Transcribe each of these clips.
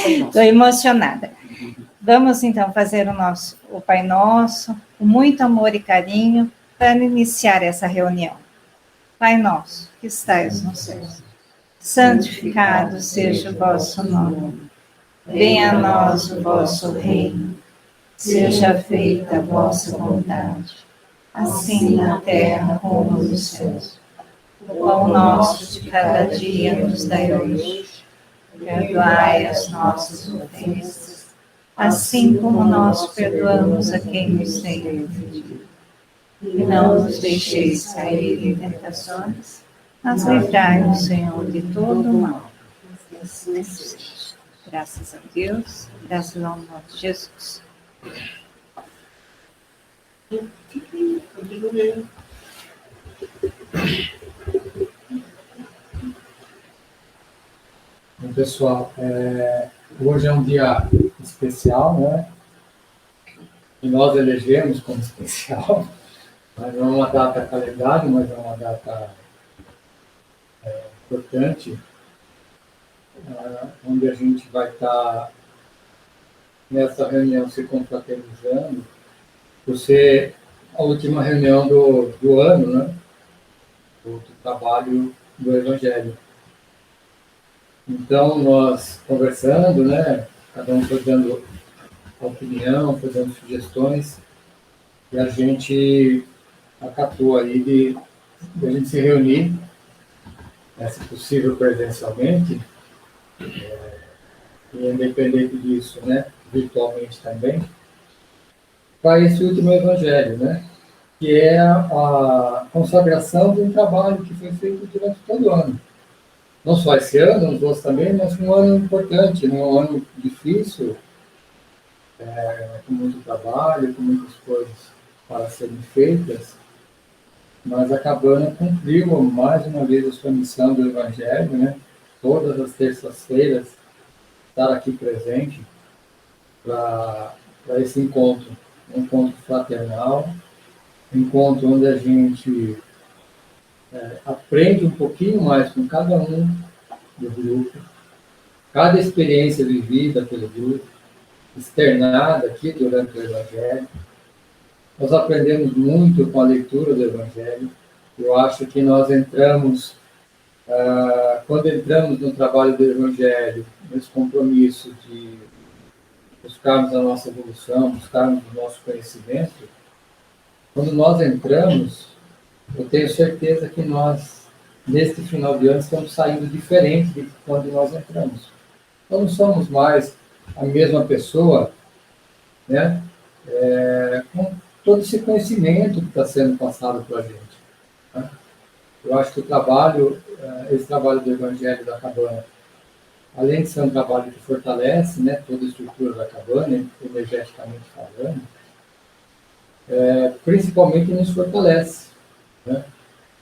Estou emocionada. Vamos, então, fazer o Pai Nosso, com muito amor e carinho, para iniciar essa reunião. Pai Nosso, que estais no céu, santificado seja o vosso nome. Venha a nós o vosso reino. Seja feita a vossa vontade, assim na terra como nos céus. O pão nosso de cada dia nos dai hoje. Perdoai as nossas ofensas, assim como nós perdoamos a quem nos tem ofendido. E não nos deixeis cair em tentações, mas livrai-nos, Senhor, de todo o mal. Assim seja. Graças a Deus, graças ao nosso Jesus. Bom, pessoal, hoje é um dia especial, né? E nós elegemos como especial, mas não é uma data calendário, mas é uma data importante, onde a gente vai estar nessa reunião se confraternizando, por ser a última reunião do ano, né? Do trabalho do Evangelho. Então, nós conversando, né? Cada um foi dando opinião, foi dando sugestões, e a gente acatou aí de a gente se reunir, se possível presencialmente, e independente disso, né? Virtualmente também, para esse último Evangelho, né? Que é a consagração de um trabalho que foi feito durante todo o ano. Não só esse ano, os outros também, mas um ano importante, um ano difícil, com muito trabalho, com muitas coisas para serem feitas, mas a Cabana cumpriu mais uma vez a sua missão do Evangelho, né? Todas as terças-feiras, estar aqui presente para esse encontro, um encontro fraternal, um encontro onde a gente aprende um pouquinho mais com cada um do grupo, cada experiência vivida pelo grupo, externada aqui durante o Evangelho. Nós aprendemos muito com a leitura do Evangelho. Eu acho que nós entramos, quando entramos no trabalho do Evangelho, nesse compromisso de buscarmos a nossa evolução, buscarmos o nosso conhecimento, quando nós entramos, eu tenho certeza que nós, neste final de ano, estamos saindo diferente de quando nós entramos. Nós não somos mais a mesma pessoa, né? Com todo esse conhecimento que está sendo passado para a gente. Né? Eu acho que esse trabalho do Evangelho da Cabana, além de ser um trabalho que fortalece, né, toda a estrutura da Cabana, energeticamente falando, principalmente nos fortalece, né?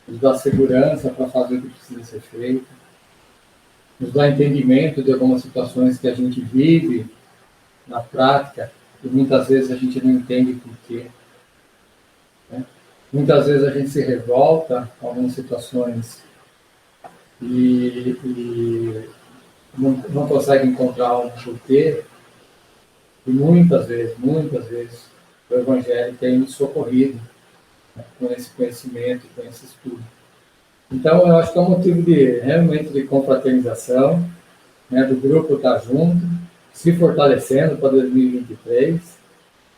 Nos dá segurança para fazer o que precisa ser feito, nos dá entendimento de algumas situações que a gente vive na prática e muitas vezes a gente não entende por quê. Né? Muitas vezes a gente se revolta com algumas situações e não consegue encontrar um porquê. E muitas vezes, o Evangelho tem nos socorrido, né, com esse conhecimento, com esse estudo. Então, eu acho que é um motivo realmente de confraternização, né, do grupo estar junto, se fortalecendo para 2023,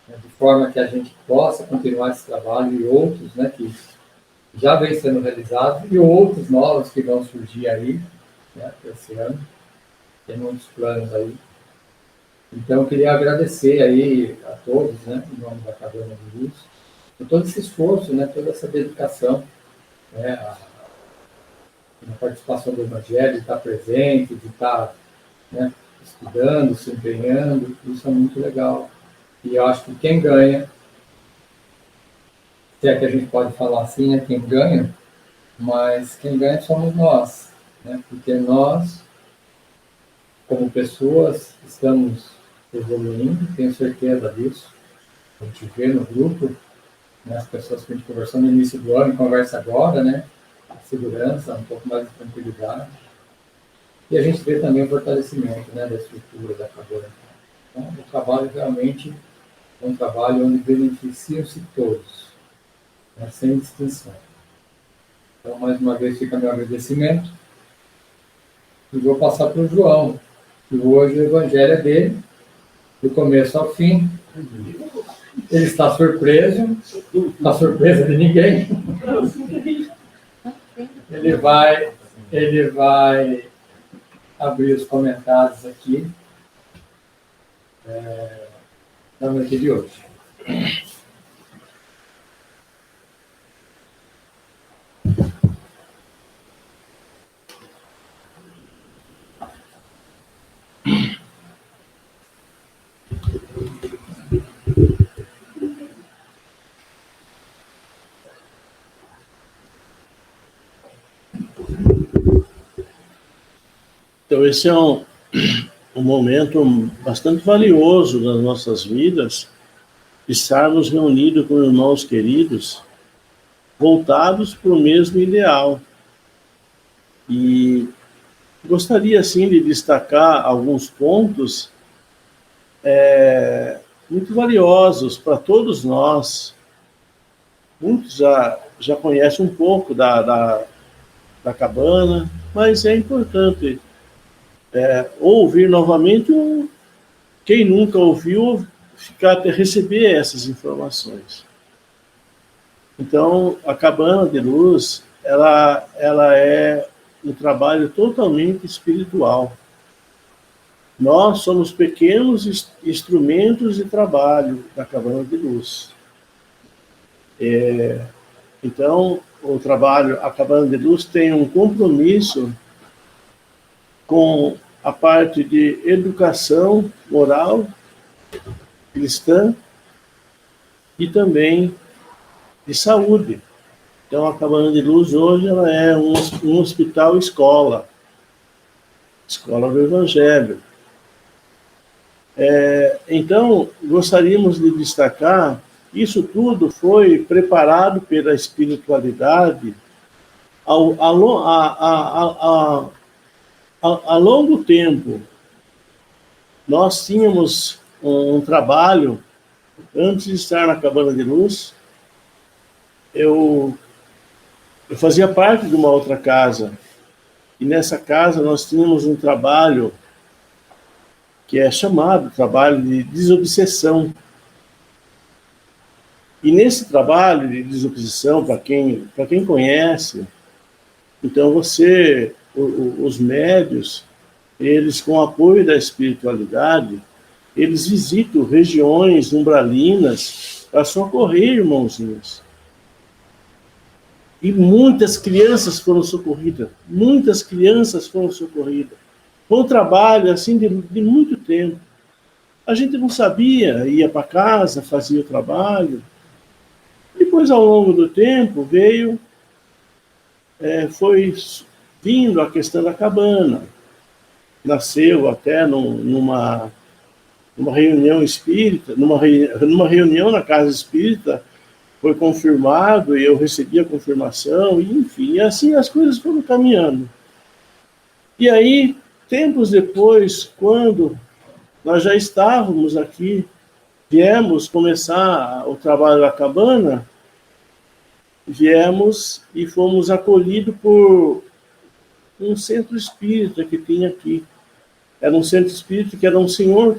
né, de forma que a gente possa continuar esse trabalho e outros, né, que já vem sendo realizados e outros novos que vão surgir aí, né, esse ano. Tem muitos planos aí. Então, eu queria agradecer aí a todos, né, em nome da Cabana de Luz, por todo esse esforço, né, toda essa dedicação, né, a participação do Evangelho, de estar presente, de estar, né, estudando, se empenhando, isso é muito legal. E eu acho que quem ganha, se é que a gente pode falar assim, é quem ganha, mas quem ganha somos nós, né, porque nós, como pessoas, estamos evoluindo, tenho certeza disso. A gente vê no grupo, né, as pessoas que a gente conversou no início do ano, conversa agora, né? A segurança, um pouco mais de tranquilidade. E a gente vê também o fortalecimento, né, da estrutura da cabana. Então, o trabalho realmente é um trabalho onde beneficiam-se todos, né, sem distinção. Então, mais uma vez, fica meu agradecimento. E vou passar para o João, que hoje o evangelho é dele, do começo ao fim. Ele está surpreso, não está surpresa de ninguém. Ele vai abrir os comentários aqui da noite de hoje. Então, esse é um momento bastante valioso das nossas vidas, estarmos reunidos com irmãos queridos, voltados para o mesmo ideal. E gostaria, assim, de destacar alguns pontos muito valiosos para todos nós. Muitos já conhecem um pouco da cabana, mas é importante ouvir novamente, quem nunca ouviu, receber essas informações. Então, a Cabana de Luz, ela é um trabalho totalmente espiritual. Nós somos pequenos instrumentos de trabalho da Cabana de Luz. Então, a Cabana de Luz tem um compromisso com a parte de educação moral cristã e também de saúde. Então, a Cabana de Luz hoje ela é um hospital-escola do Evangelho. Então, gostaríamos de destacar, isso tudo foi preparado pela espiritualidade a longo tempo. Nós tínhamos um trabalho, antes de estar na Cabana de Luz, eu fazia parte de uma outra casa, e nessa casa nós tínhamos um trabalho que é chamado trabalho de desobsessão. E nesse trabalho de desobsessão, para quem conhece, então os médios, eles com o apoio da espiritualidade, eles visitam regiões umbralinas para socorrer irmãozinhos. E muitas crianças foram socorridas. Foi um trabalho assim de muito tempo. A gente não sabia, ia para casa, fazia o trabalho. Depois, ao longo do tempo, foi vindo a questão da cabana. Nasceu até numa reunião espírita, numa reunião na casa espírita, foi confirmado e eu recebi a confirmação, e, enfim, e assim as coisas foram caminhando. E aí, tempos depois, quando nós já estávamos aqui, viemos começar o trabalho da cabana, viemos e fomos acolhidos por um centro espírita que tinha aqui. Era um centro espírita que era um senhor,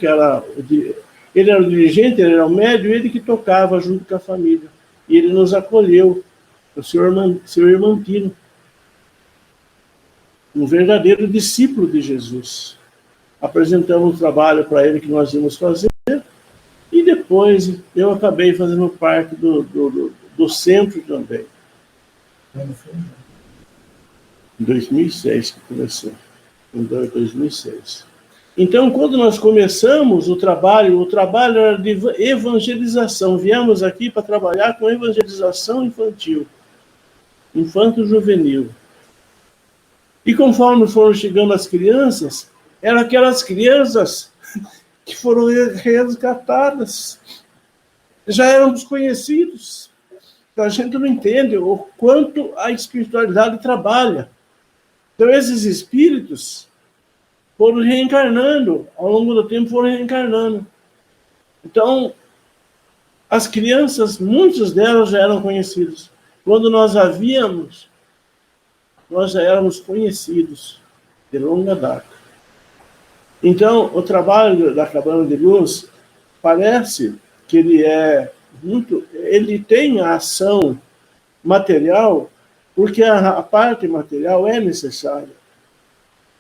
ele era o dirigente, ele era o médium, ele que tocava junto com a família. E ele nos acolheu, o senhor Irmantino, um verdadeiro discípulo de Jesus. Apresentamos um trabalho para ele que nós íamos fazer, e depois eu acabei fazendo parte do centro também. Em 2006 que começou. Em 2006. Então, quando nós começamos o trabalho era de evangelização. Viemos aqui para trabalhar com evangelização infantil, infanto-juvenil. E conforme foram chegando as crianças, eram aquelas crianças que foram resgatadas. Já eram desconhecidos. Então, a gente não entende o quanto a espiritualidade trabalha. Então, esses espíritos, foram reencarnando, ao longo do tempo foram reencarnando. Então, as crianças, muitas delas já eram conhecidas. Quando nós a víamos, nós já éramos conhecidos de longa data. Então, o trabalho da Cabana de Luz parece que ele tem a ação material, porque a parte material é necessária.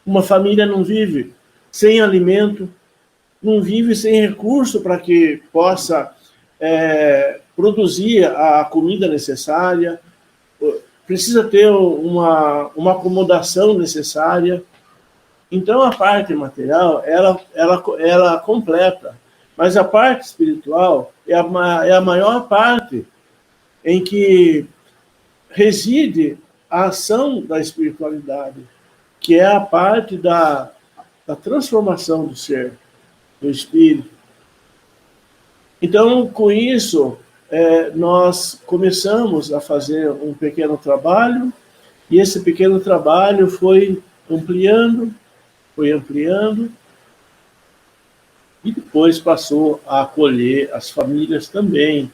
Uma família não vive sem alimento, não vive sem recurso para que possa produzir a comida necessária, precisa ter uma acomodação necessária. Então, a parte material, ela completa, mas a parte espiritual é a maior parte em que reside a ação da espiritualidade, que é a parte da transformação do ser, do espírito. Então, com isso, nós começamos a fazer um pequeno trabalho, e esse pequeno trabalho foi ampliando, e depois passou a acolher as famílias também,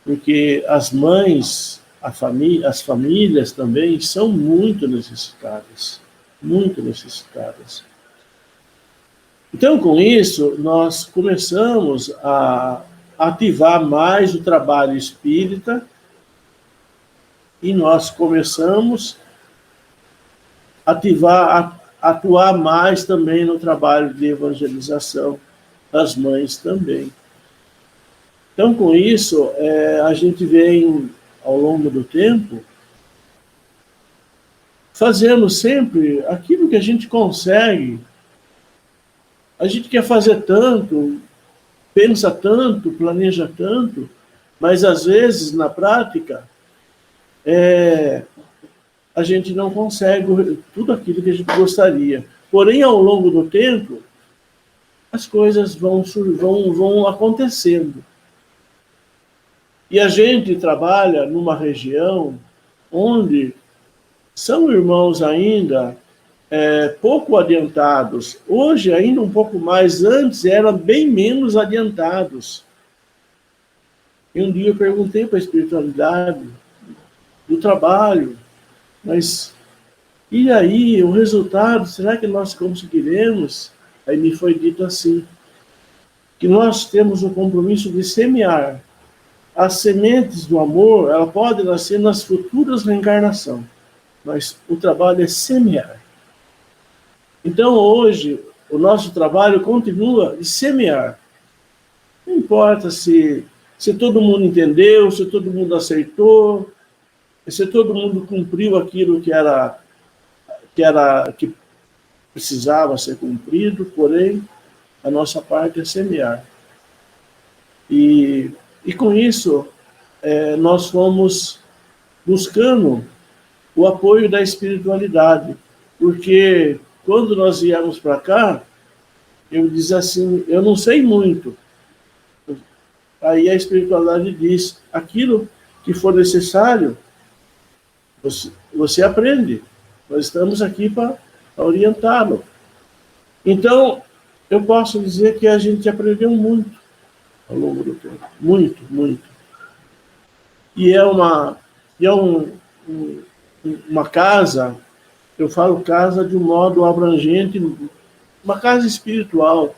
porque as mães, as famílias também são muito necessitadas, muito necessitadas. Então, com isso, nós começamos a ativar mais o trabalho espírita e nós começamos a atuar mais também no trabalho de evangelização das mães também. Então, com isso, a gente vem, ao longo do tempo, fazendo sempre aquilo que a gente consegue. A gente quer fazer tanto, pensa tanto, planeja tanto, mas às vezes, na prática, a gente não consegue tudo aquilo que a gente gostaria. Porém, ao longo do tempo, as coisas vão acontecendo. E a gente trabalha numa região onde são irmãos ainda pouco adiantados. Hoje, ainda um pouco mais, antes eram bem menos adiantados. E um dia eu perguntei para a espiritualidade do trabalho, mas e aí, o resultado, será que nós conseguiremos? Aí me foi dito assim, que nós temos o compromisso de semear. As sementes do amor, ela pode nascer nas futuras reencarnações, mas o trabalho é semear. Então, hoje, o nosso trabalho continua de semear. Não importa se todo mundo entendeu, se todo mundo aceitou, se todo mundo cumpriu aquilo que precisava ser cumprido, porém, a nossa parte é semear. E com isso, nós fomos buscando o apoio da espiritualidade, porque quando nós viemos para cá, eu disse assim, eu não sei muito. Aí a espiritualidade diz, aquilo que for necessário, você aprende. Nós estamos aqui para orientá-lo. Então, eu posso dizer que a gente aprendeu muito ao longo do tempo. Muito, muito. E é uma casa, eu falo casa de um modo abrangente, uma casa espiritual,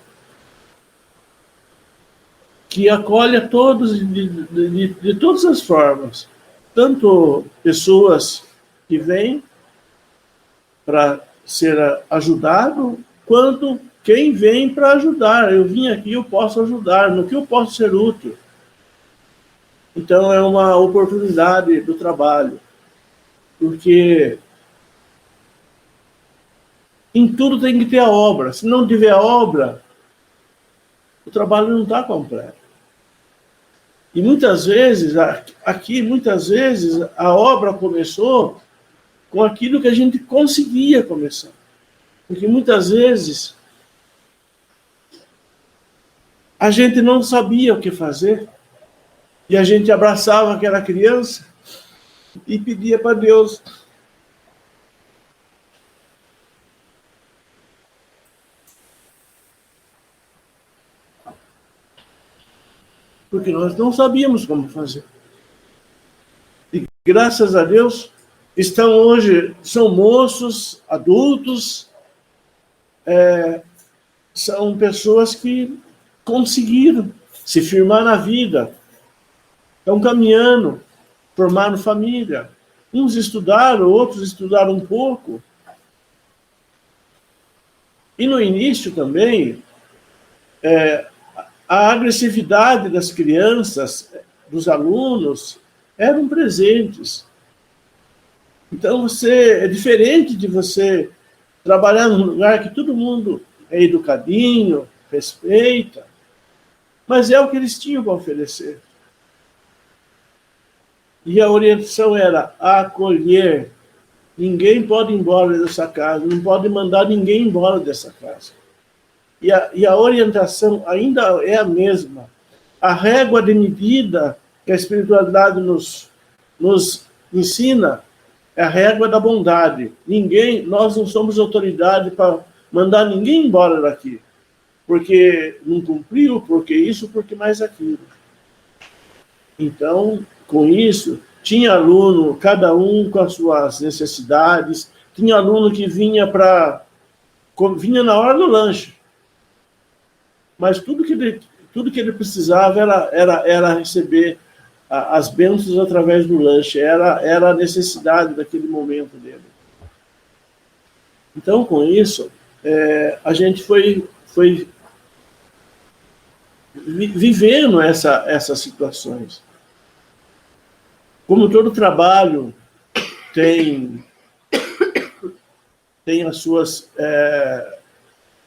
que acolhe a todos de todas as formas. Tanto pessoas que vêm para ser ajudado, quanto quem vem para ajudar. Eu vim aqui, eu posso ajudar, no que eu posso ser útil. Então, é uma oportunidade do trabalho, porque em tudo tem que ter a obra. Se não tiver a obra, o trabalho não está completo. E muitas vezes, a obra começou com aquilo que a gente conseguia começar. Porque muitas vezes a gente não sabia o que fazer e a gente abraçava aquela criança e pedia para Deus porque nós não sabíamos como fazer. E graças a Deus, estão hoje, são moços, adultos, são pessoas que conseguiram se firmar na vida, estão caminhando, formaram família. Uns estudaram, outros estudaram um pouco. E no início também, a agressividade das crianças, dos alunos, eram presentes. Então, é diferente de você trabalhar num lugar que todo mundo é educadinho, respeita, mas é o que eles tinham para oferecer. E a orientação era acolher. Ninguém pode ir embora dessa casa, não pode mandar ninguém embora dessa casa. E a orientação ainda é a mesma. A régua de medida que a espiritualidade nos ensina é a régua da bondade. Nós não somos autoridade para mandar ninguém embora daqui, porque não cumpriu, porque isso, porque mais aquilo. Então, com isso, tinha aluno, cada um com as suas necessidades, tinha aluno que vinha na hora do lanche, mas tudo que ele precisava era receber as bênçãos através do lanche, era a necessidade daquele momento dele. Então, com isso, a gente foi vivendo essas situações. Como todo trabalho tem as suas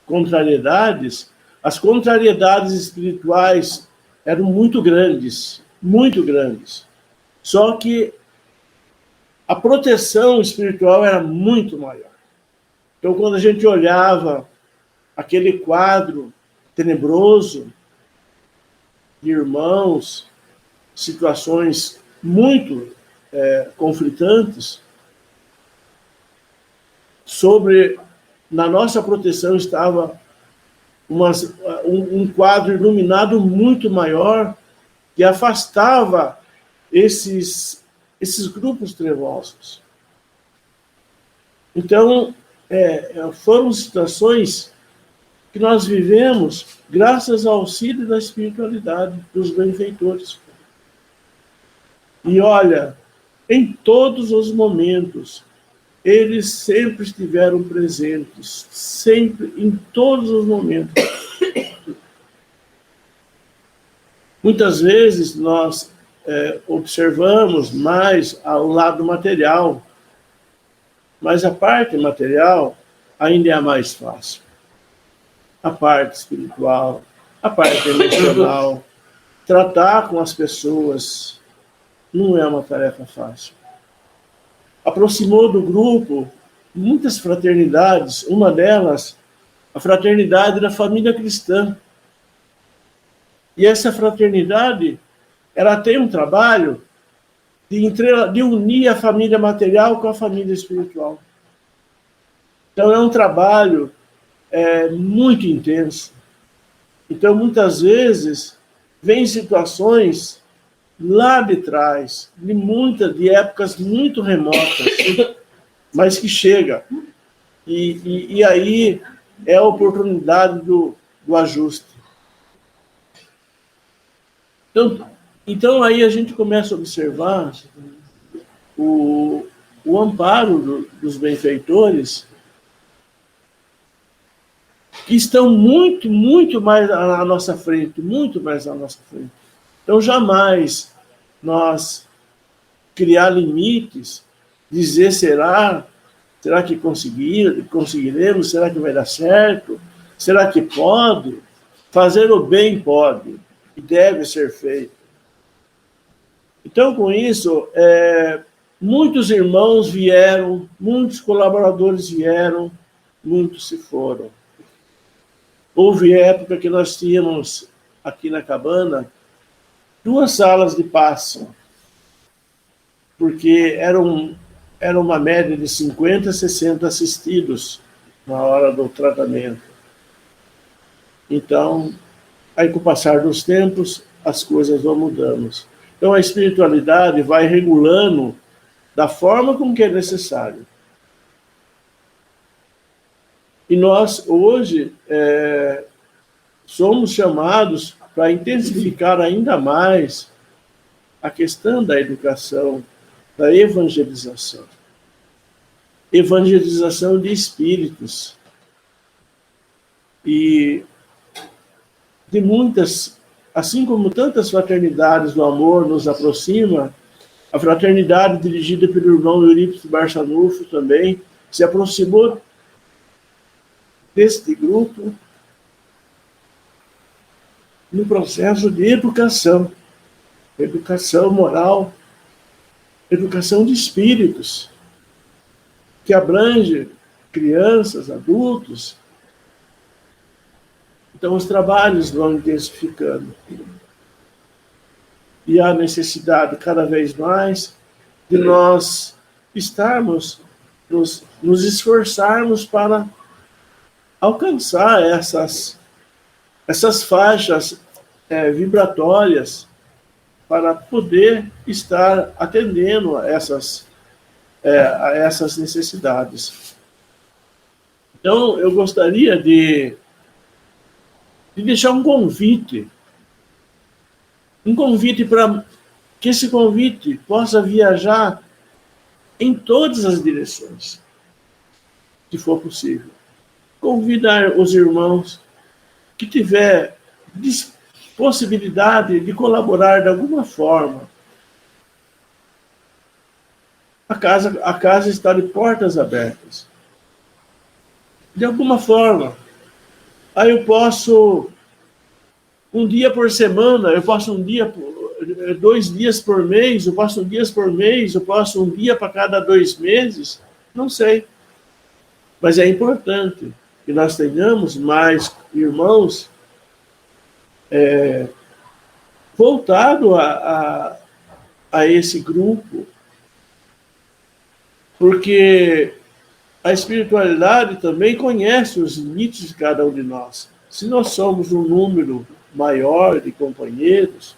contrariedades, as contrariedades espirituais eram muito grandes. Só que a proteção espiritual era muito maior. Então, quando a gente olhava aquele quadro tenebroso de irmãos, situações muito conflitantes, na nossa proteção estava um quadro iluminado muito maior que afastava esses grupos trevosos. Então, foram situações que nós vivemos graças ao auxílio da espiritualidade, dos benfeitores. E olha, em todos os momentos, eles sempre estiveram presentes, sempre, em todos os momentos. Muitas vezes nós observamos mais ao lado material, mas a parte material ainda é a mais fácil. A parte espiritual, a parte emocional, tratar com as pessoas não é uma tarefa fácil. Aproximou do grupo muitas fraternidades, uma delas, a fraternidade da família cristã. E essa fraternidade, ela tem um trabalho de unir a família material com a família espiritual. Então, é um trabalho muito intenso. Então, muitas vezes, vem situações lá de trás, de épocas muito remotas, mas que chega. E aí é a oportunidade do ajuste. Então aí a gente começa a observar o amparo dos benfeitores, que estão muito, muito mais à nossa frente, muito mais à nossa frente. Então, jamais nós criar limites, dizer será que conseguiremos, será que vai dar certo, será que pode? Fazer o bem pode e deve ser feito. Então, com isso, muitos irmãos vieram, muitos colaboradores vieram, muitos se foram. Houve época que nós tínhamos aqui na cabana 2 salas de passe, porque era uma média de 50 a 60 assistidos na hora do tratamento. Então, aí com o passar dos tempos, as coisas vão mudando. Então a espiritualidade vai regulando da forma com que é necessário. E nós, hoje, somos chamados para intensificar ainda mais a questão da educação, da evangelização. Evangelização de espíritos. E de muitas, assim como tantas fraternidades do amor nos aproxima, a fraternidade dirigida pelo irmão Eurípides Barçanufo também se aproximou deste grupo no processo de educação moral, educação de espíritos, que abrange crianças, adultos. Então, os trabalhos vão intensificando. E há necessidade, cada vez mais, de nós estarmos, nos esforçarmos para alcançar essas faixas vibratórias, para poder estar atendendo a essas necessidades. Então, eu gostaria de deixar um convite para que esse convite possa viajar em todas as direções, se for possível. Convidar os irmãos que tiver possibilidade de colaborar de alguma forma. A casa está de portas abertas. De alguma forma. Aí eu posso, um dia por semana, eu posso 2 dias por mês, eu posso 1 dia por mês, eu posso 1 dia para cada 2 meses, não sei. Mas é importante que nós tenhamos mais irmãos voltado a esse grupo, porque a espiritualidade também conhece os limites de cada um de nós. Se nós somos um número maior de companheiros,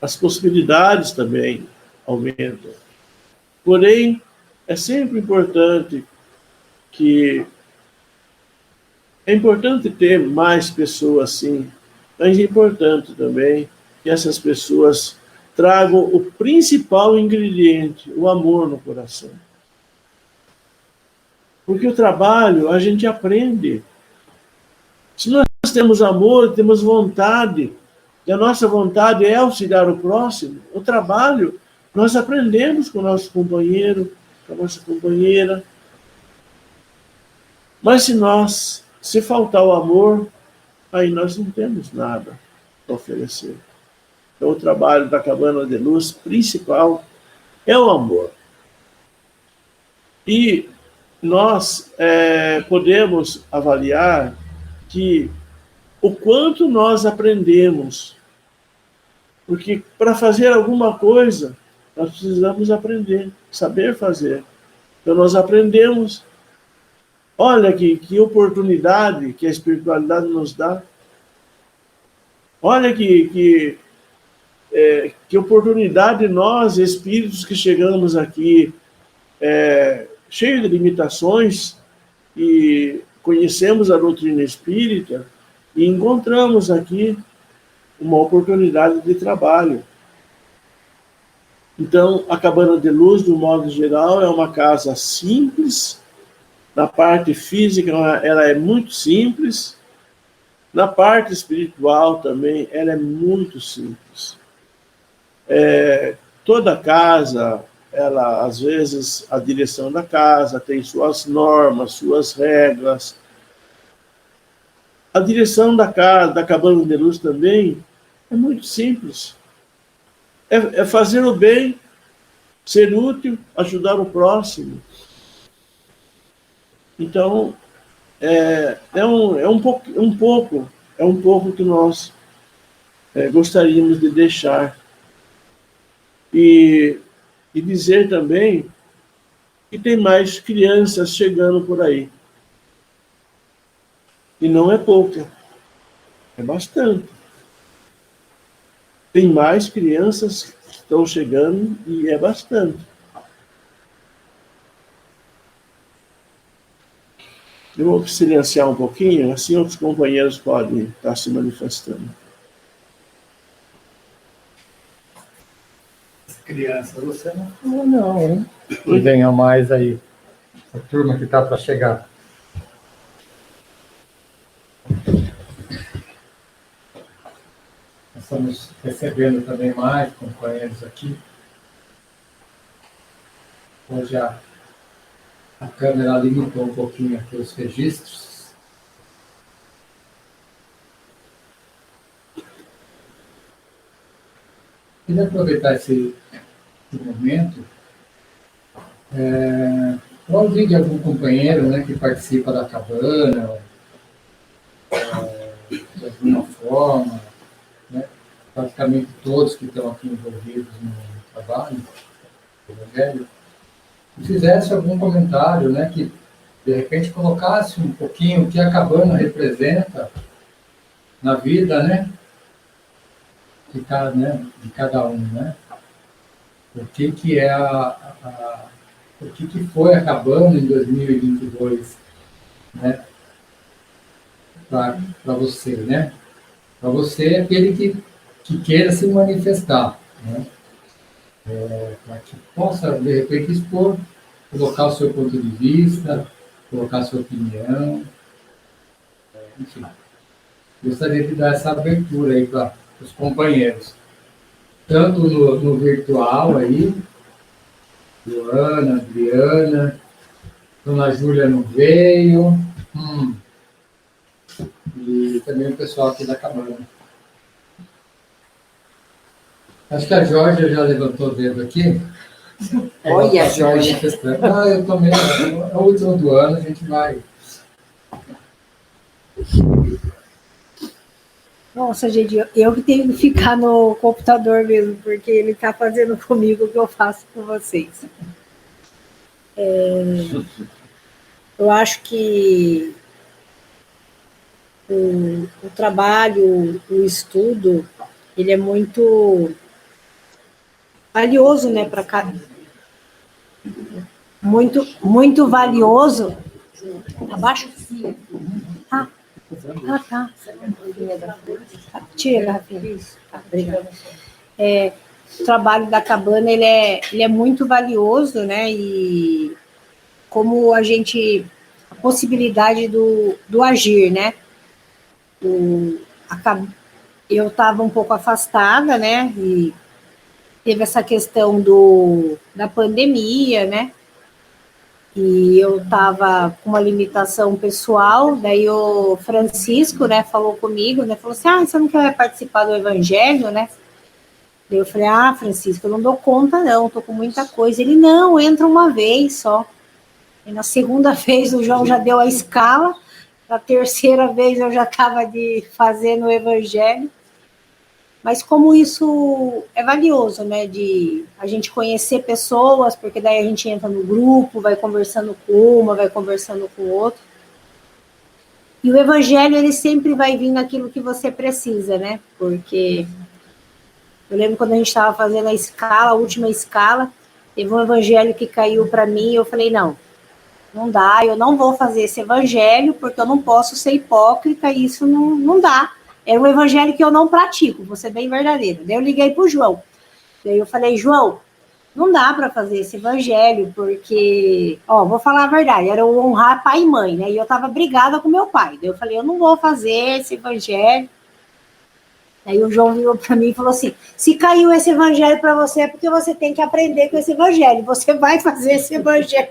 as possibilidades também aumentam. Porém, é sempre importante ter mais pessoas assim, mas é importante também que essas pessoas tragam o principal ingrediente, o amor no coração. Porque o trabalho a gente aprende. Se nós temos amor, temos vontade, e a nossa vontade é auxiliar o próximo, o trabalho nós aprendemos com o nosso companheiro, com a nossa companheira. Mas se faltar o amor, aí nós não temos nada para oferecer. Então, o trabalho da Cabana de Luz principal é o amor. E nós podemos avaliar que o quanto nós aprendemos, porque para fazer alguma coisa, nós precisamos aprender, saber fazer. Então, nós aprendemos. Olha que oportunidade que a espiritualidade nos dá. Olha que oportunidade nós, espíritos que chegamos aqui, cheios de limitações, e conhecemos a doutrina espírita, e encontramos aqui uma oportunidade de trabalho. Então, a Cabana de Luz, do modo geral, é uma casa simples. Na parte física, ela é muito simples. Na parte espiritual também, ela é muito simples. Toda casa, às vezes, a direção da casa tem suas normas, suas regras. A direção da casa, da Cabana de Luz também, é muito simples. É fazer o bem, ser útil, ajudar o próximo. Então, é um pouco que nós gostaríamos de deixar. E dizer também que tem mais crianças chegando por aí. E não é pouco, é bastante. tem mais crianças que estão chegando e é bastante. Eu vou silenciar um pouquinho, assim outros companheiros podem estar se manifestando. Crianças, você não falou não, hein? Que venha mais aí. A turma que está para chegar. Nós estamos recebendo também mais companheiros aqui. Hoje a câmera limitou um pouquinho aqui os registros. Queria aproveitar esse momento para ouvir de algum companheiro, né, que participa da cabana, de alguma forma, né, praticamente todos que estão aqui envolvidos no trabalho do Evangelho, e fizesse algum comentário, né, que de repente colocasse um pouquinho o que a cabana representa na vida, né, de cada um, né? O que é o que foi a cabana em 2022, né? Para você, né? Para você é aquele que queira se manifestar, né? Para que possa, de repente, expor, colocar o seu ponto de vista, colocar a sua opinião, enfim. Gostaria de dar essa abertura aí para os companheiros, tanto no virtual aí, Joana, Adriana, Dona Júlia não veio, e também o pessoal aqui da cabana. Acho que a Jorge já levantou o dedo aqui. Olha, Jorge. Eu também, é o último do ano, a gente vai. Nossa, gente, eu que tenho que ficar no computador mesmo, porque ele está fazendo comigo o que eu faço com vocês. Eu acho que o trabalho, o estudo, ele é muito valioso, né, para cada... Muito valioso. Abaixo? Tá. Tá. Tira a garrafinha. Tá, obrigada. O trabalho da cabana, ele é muito valioso, né? E como a possibilidade do agir, né? Eu estava um pouco afastada, né? E teve essa questão da pandemia, né? E eu estava com uma limitação pessoal, daí o Francisco, né, falou comigo, né, falou assim, você não quer participar do Evangelho, né? Daí eu falei, Francisco, eu não dou conta não, tô com muita coisa. Ele, não, entra uma vez só. E na segunda vez o João já deu a escala, na terceira vez eu já estava fazendo o Evangelho. Mas como isso é valioso, né, de a gente conhecer pessoas, porque daí a gente entra no grupo, vai conversando com uma, vai conversando com outra. E o Evangelho, ele sempre vai vir naquilo que você precisa, né, porque eu lembro quando a gente estava fazendo a última escala, teve um Evangelho que caiu para mim, e eu falei, não dá, eu não vou fazer esse Evangelho, porque eu não posso ser hipócrita, e isso não dá. É um evangelho que eu não pratico, vou ser bem verdadeira. Daí eu liguei para o João. Daí eu falei, João, não dá para fazer esse evangelho, porque, vou falar a verdade, era o honrar pai e mãe, né? E eu estava brigada com meu pai. Daí eu falei, eu não vou fazer esse evangelho. Daí o João virou para mim e falou assim, se caiu esse evangelho para você, é porque você tem que aprender com esse evangelho. Você vai fazer esse evangelho.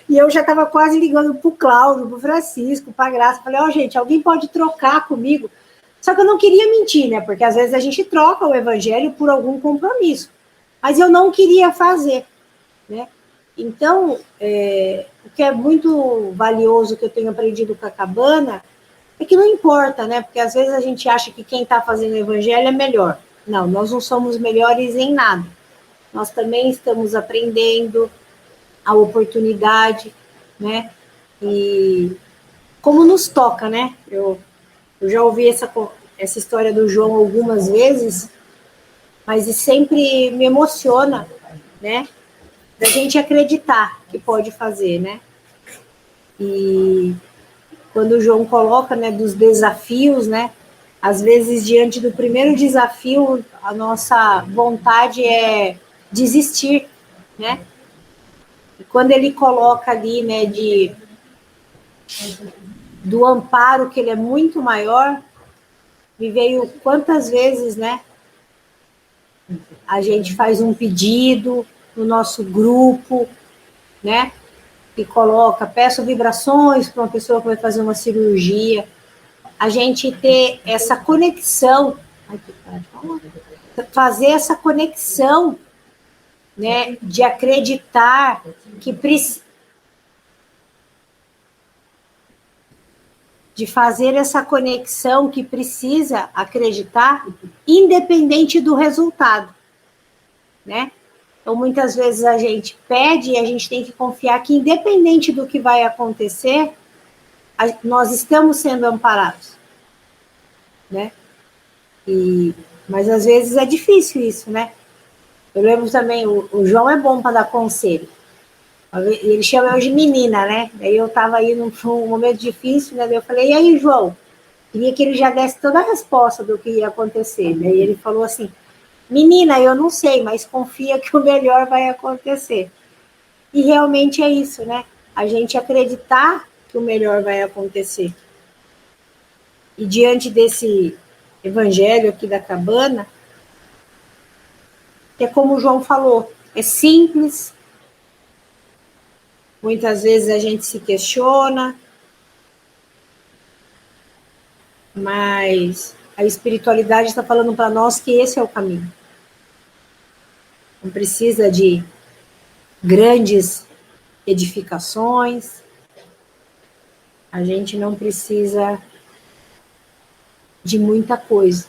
E eu já estava quase ligando para o Cláudio, para o Francisco, para a Graça. Falei, gente, alguém pode trocar comigo? Só que eu não queria mentir, né? Porque às vezes a gente troca o evangelho por algum compromisso. Mas eu não queria fazer, né? Então, o que é muito valioso que eu tenho aprendido com a cabana é que não importa, né? Porque às vezes a gente acha que quem está fazendo o evangelho é melhor. Não, nós não somos melhores em nada. Nós também estamos aprendendo a oportunidade, né? E como nos toca, né? Eu já ouvi essa história do João algumas vezes, mas sempre me emociona, né? Da gente acreditar que pode fazer, né? E quando o João coloca, né, dos desafios, né? Às vezes, diante do primeiro desafio, a nossa vontade é desistir, né? E quando ele coloca ali, né, do amparo, que ele é muito maior, me veio quantas vezes, né? A gente faz um pedido no nosso grupo, né? E coloca, peço vibrações para uma pessoa que vai fazer uma cirurgia. A gente ter essa conexão, fazer essa conexão, né? De acreditar que de fazer essa conexão que precisa acreditar, independente do resultado, né? Então, muitas vezes a gente pede e a gente tem que confiar que, independente do que vai acontecer, nós estamos sendo amparados, né? Mas, às vezes, é difícil isso, né? Eu lembro também, o João é bom para dar conselho. Ele chama eu de menina, né? Daí eu estava aí num momento difícil, né? Daí eu falei, e aí, João? Queria que ele já desse toda a resposta do que ia acontecer. Daí ele falou assim, menina, eu não sei, mas confia que o melhor vai acontecer. E realmente é isso, né? A gente acreditar que o melhor vai acontecer. E diante desse evangelho aqui da cabana, que é como o João falou, é simples, muitas vezes a gente se questiona, mas a espiritualidade está falando para nós que esse é o caminho. Não precisa de grandes edificações, a gente não precisa de muita coisa.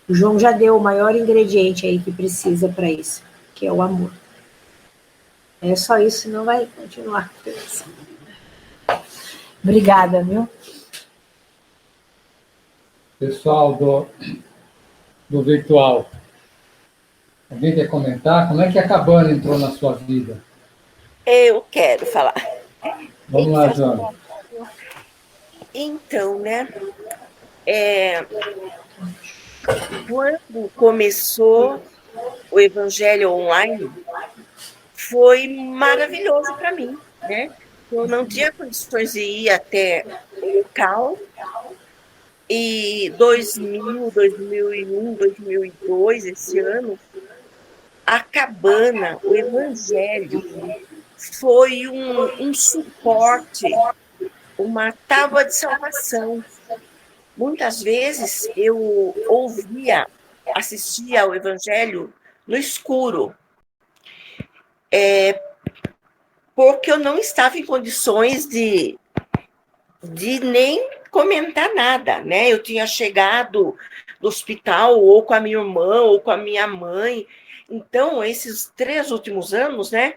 O João já deu o maior ingrediente aí que precisa para isso, que é o amor. É só isso, não vai continuar. Obrigada, viu? Pessoal do virtual, alguém quer comentar? Como é que a cabana entrou na sua vida? Eu quero falar. Vamos lá, Joana. Então, né? Quando começou o Evangelho Online, foi maravilhoso para mim, né? Eu não tinha condições de ir até o local. E 2000, 2001, 2002, esse ano, a cabana, o Evangelho, foi um suporte, uma tábua de salvação. Muitas vezes eu assistia ao Evangelho no escuro, porque eu não estava em condições de nem comentar nada, né? Eu tinha chegado do hospital ou com a minha irmã ou com a minha mãe. Então, esses 3 últimos anos, né?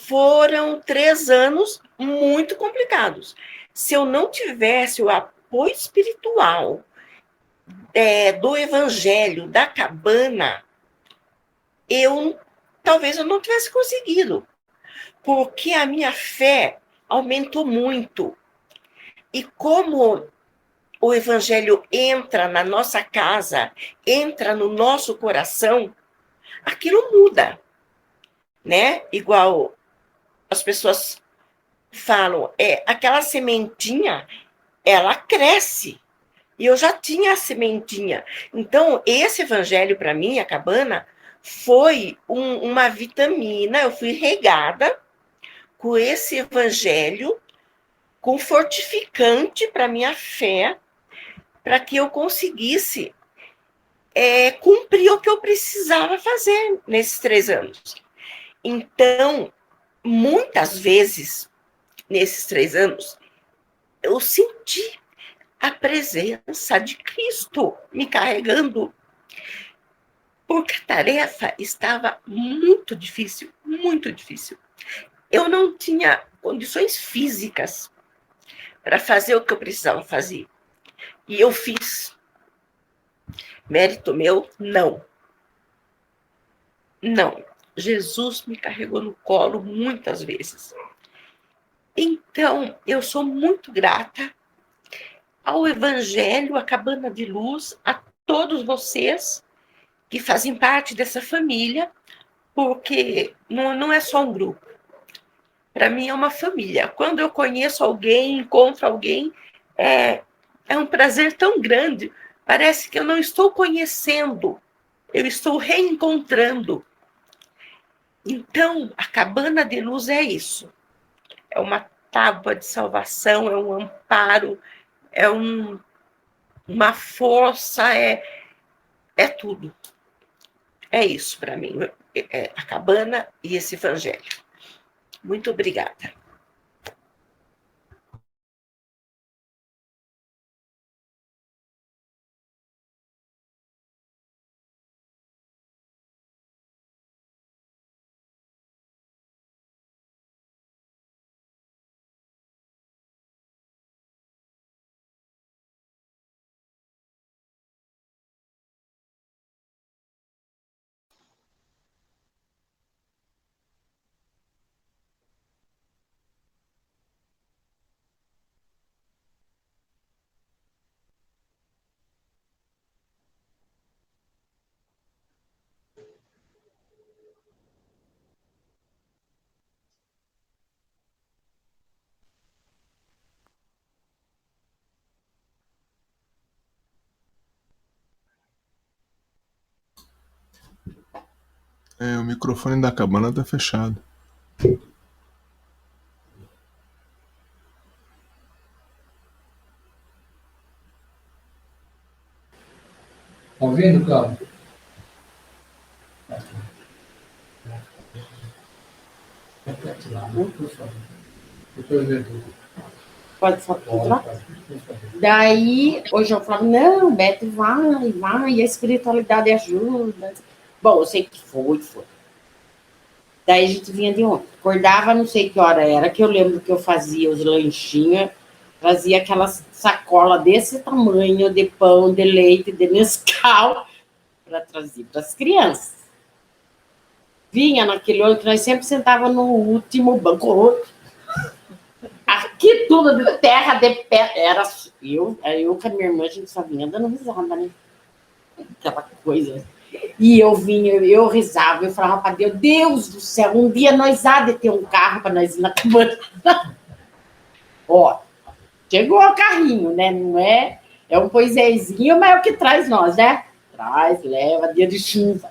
Foram 3 anos muito complicados. Se eu não tivesse o apoio espiritual do Evangelho, da cabana, talvez eu não tivesse conseguido, porque a minha fé aumentou muito. E como o Evangelho entra na nossa casa, entra no nosso coração, aquilo muda, né? Igual as pessoas falam, aquela sementinha, ela cresce. E eu já tinha a sementinha. Então, esse Evangelho, para mim, a cabana, foi uma vitamina. Eu fui regada com esse Evangelho, com fortificante para minha fé, para que eu conseguisse cumprir o que eu precisava fazer nesses 3 anos. Então, muitas vezes, nesses 3 anos, eu senti a presença de Cristo me carregando, porque a tarefa estava muito difícil, muito difícil. Eu não tinha condições físicas para fazer o que eu precisava fazer. E eu fiz. Mérito meu? Não. Não. Jesus me carregou no colo muitas vezes. Então, eu sou muito grata ao Evangelho, à Cabana de Luz, a todos vocês que fazem parte dessa família, porque não é só um grupo. Para mim é uma família. Quando eu conheço alguém, encontro alguém, é um prazer tão grande. Parece que eu não estou conhecendo, eu estou reencontrando. Então, a Cabana de Luz é isso. É uma tábua de salvação, é um amparo, é uma força, é tudo. É isso para mim, a cabana e esse evangelho. Muito obrigada. O microfone da cabana tá fechado. Tá ouvindo, Cláudio? Depois eu vejo. Pode só continuar? Daí, hoje eu falo, não, Beto, vai, a espiritualidade ajuda. Bom, eu sei que foi. Daí a gente vinha de ontem. Acordava, não sei que hora era, que eu lembro que eu fazia os lanchinhos, trazia aquela sacola desse tamanho de pão, de leite, de Nescau, para trazer para as crianças. Vinha naquele olho que nós sempre sentava no último banco. Aqui tudo de terra, de pé. Era eu com a minha irmã, a gente só vinha dando risada, né? Aquela coisa. E eu vinha, eu rezava, eu falava para Deus, Deus do céu, um dia nós há de ter um carro para nós ir na cabana. Ó, chegou o carrinho, né? Não é? É um poisézinho, mas é o que traz nós, né? Traz, leva, dia de chuva.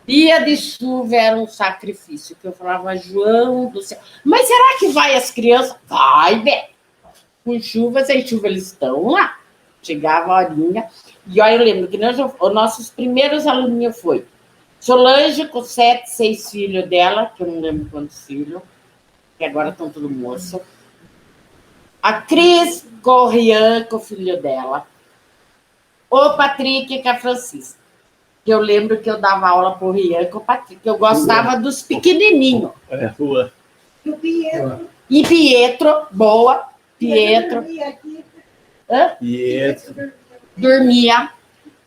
Dia de chuva era um sacrifício, que eu falava, João do céu. Mas será que vai as crianças? Vai, Beto. Com chuva, sem chuva, eles estão lá. Chegava a horinha. E olha, eu lembro que os nossos primeiros aluninhos foi Solange, com 7, 6 filhos dela, que eu não lembro quantos filhos, que agora estão tudo moço. A Cris Corrian, com o filho dela. O Patrick, com a Francisca. Que eu lembro que eu dava aula para o Rian com o Patrick, que eu gostava dos pequenininhos. Rua. E o Pietro. E Pietro, boa. Pietro. Pietro. Dormia.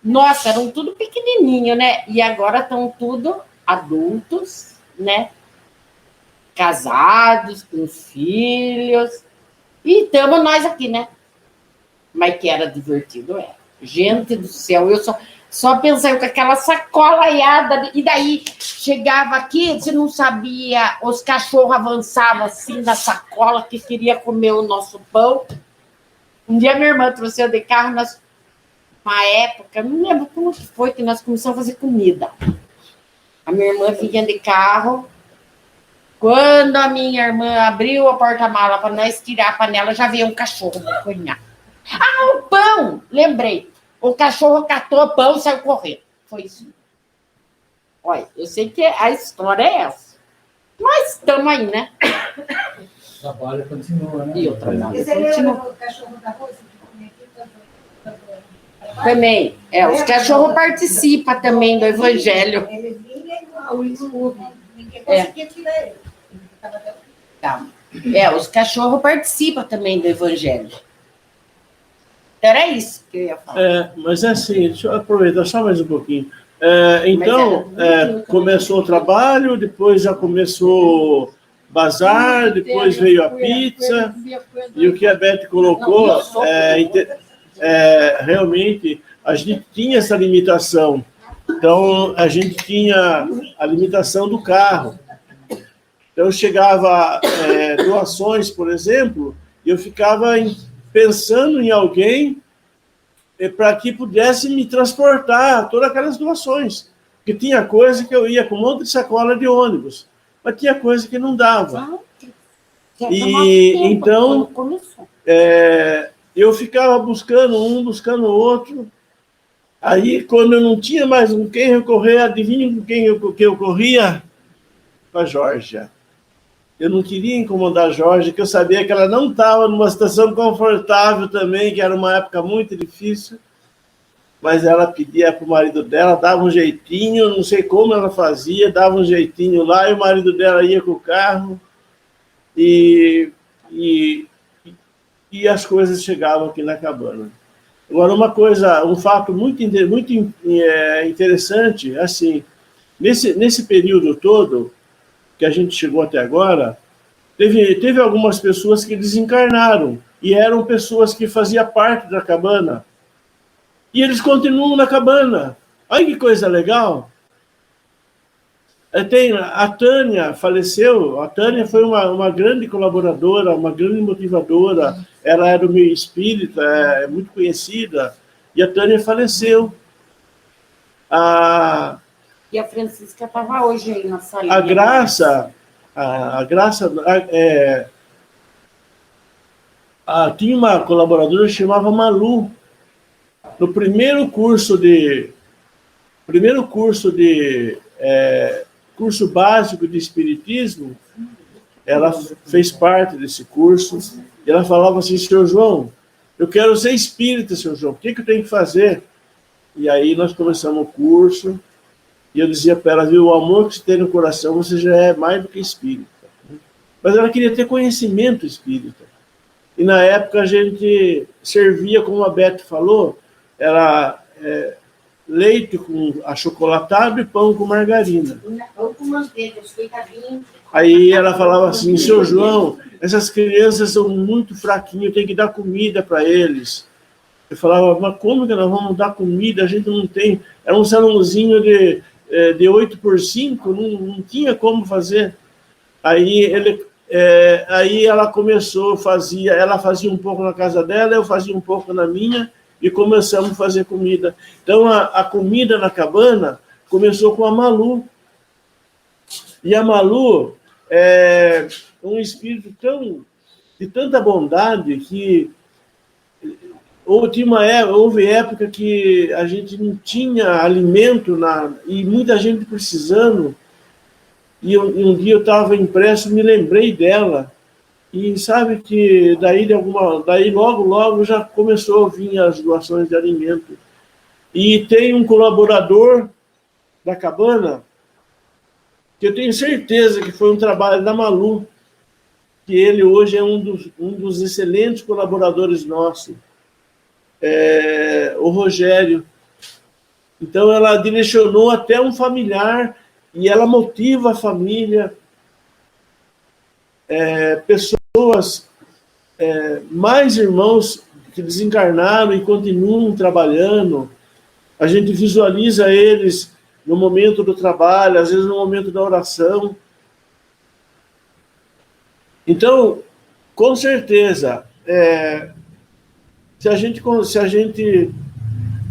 Nossa, eram tudo pequenininho, né? E agora estão tudo adultos, né? Casados, com filhos. E estamos nós aqui, né? Mas que era divertido, era. Gente do céu, eu só pensava com aquela sacola aiada, e daí chegava aqui, você não sabia, os cachorros avançavam assim na sacola, que queria comer o nosso pão. Um dia minha irmã trouxe eu de carro, uma época, não lembro como que foi, que nós começamos a fazer comida. A minha irmã vinha de carro, quando a minha irmã abriu a porta-mala para nós tirar a panela, já veio um cachorro para cozinhar. Ah, o pão! Lembrei. O cachorro catou o pão e saiu correndo. Foi isso. Olha, eu sei que a história é essa. Mas estamos aí, né? O trabalho continua, né? E o trabalho Você continua. lembra o cachorro da Rose? Também. Os cachorros participam também do evangelho. Ele vinha e ninguém conseguia tirar ele. Tá. Os cachorros participam também do evangelho. Era isso que eu ia falar. Mas é assim, deixa eu aproveitar só mais um pouquinho. Então, começou o trabalho, depois já começou bazar, depois veio a pizza, e o que a Beth colocou, realmente, a gente tinha essa limitação. Então, a gente tinha a limitação do carro. Então, chegava doações, por exemplo, e eu ficava pensando em alguém para que pudesse me transportar todas aquelas doações. Porque tinha coisa que eu ia com um monte de sacola de ônibus, mas tinha coisa que não dava. E então, eu ficava buscando um, buscando outro. Aí, quando eu não tinha mais com quem recorrer, adivinha com quem eu corria? Com a Georgia. Eu não queria incomodar a Georgia, porque eu sabia que ela não estava numa situação confortável também, que era uma época muito difícil, mas ela pedia para o marido dela, dava um jeitinho, não sei como ela fazia, dava um jeitinho lá, e o marido dela ia com o carro, e as coisas chegavam aqui na cabana. Agora, um fato muito interessante, assim, nesse período todo, que a gente chegou até agora, teve algumas pessoas que desencarnaram, e eram pessoas que faziam parte da cabana, e eles continuam na cabana. Olha que coisa legal. A Tânia faleceu. A Tânia foi uma grande colaboradora, uma grande motivadora. Ela era do meio espírita, muito conhecida, e a Tânia faleceu. E a Francisca estava hoje aí na salinha. A Graça tinha uma colaboradora que chamava Malu. No primeiro curso básico de espiritismo, ela fez parte desse curso, e ela falava assim: Sr. João, eu quero ser espírita, Sr. João, o que eu tenho que fazer? E aí nós começamos o curso, e eu dizia para ela, viu, o amor que você tem no coração, você já é mais do que espírita. Mas ela queria ter conhecimento espírita. E na época a gente servia, como a Beth falou, era leite com achocolatado e pão com margarina. Pão com manteiga, coitadinho. Aí ela falava assim: Seu João, essas crianças são muito fraquinhos, tem que dar comida para eles. Eu falava, mas como que nós vamos dar comida? A gente não tem. Era um salãozinho de 8x5, não tinha como fazer. Aí ela começou, ela fazia um pouco na casa dela, eu fazia um pouco na minha, e começamos a fazer comida. Então, a comida na cabana começou com a Malu. E a Malu é um espírito de tanta bondade que houve época que a gente não tinha alimento e muita gente precisando. E um dia eu estava impresso, me lembrei dela. E sabe que daí logo já começou a vir as doações de alimento. E tem um colaborador da cabana, que eu tenho certeza que foi um trabalho da Malu, que ele hoje é um dos excelentes colaboradores nossos, o Rogério. Então ela direcionou até um familiar, e ela motiva a família, pessoas, mais irmãos que desencarnaram e continuam trabalhando. A gente visualiza eles no momento do trabalho, às vezes no momento da oração. Então, com certeza, se a gente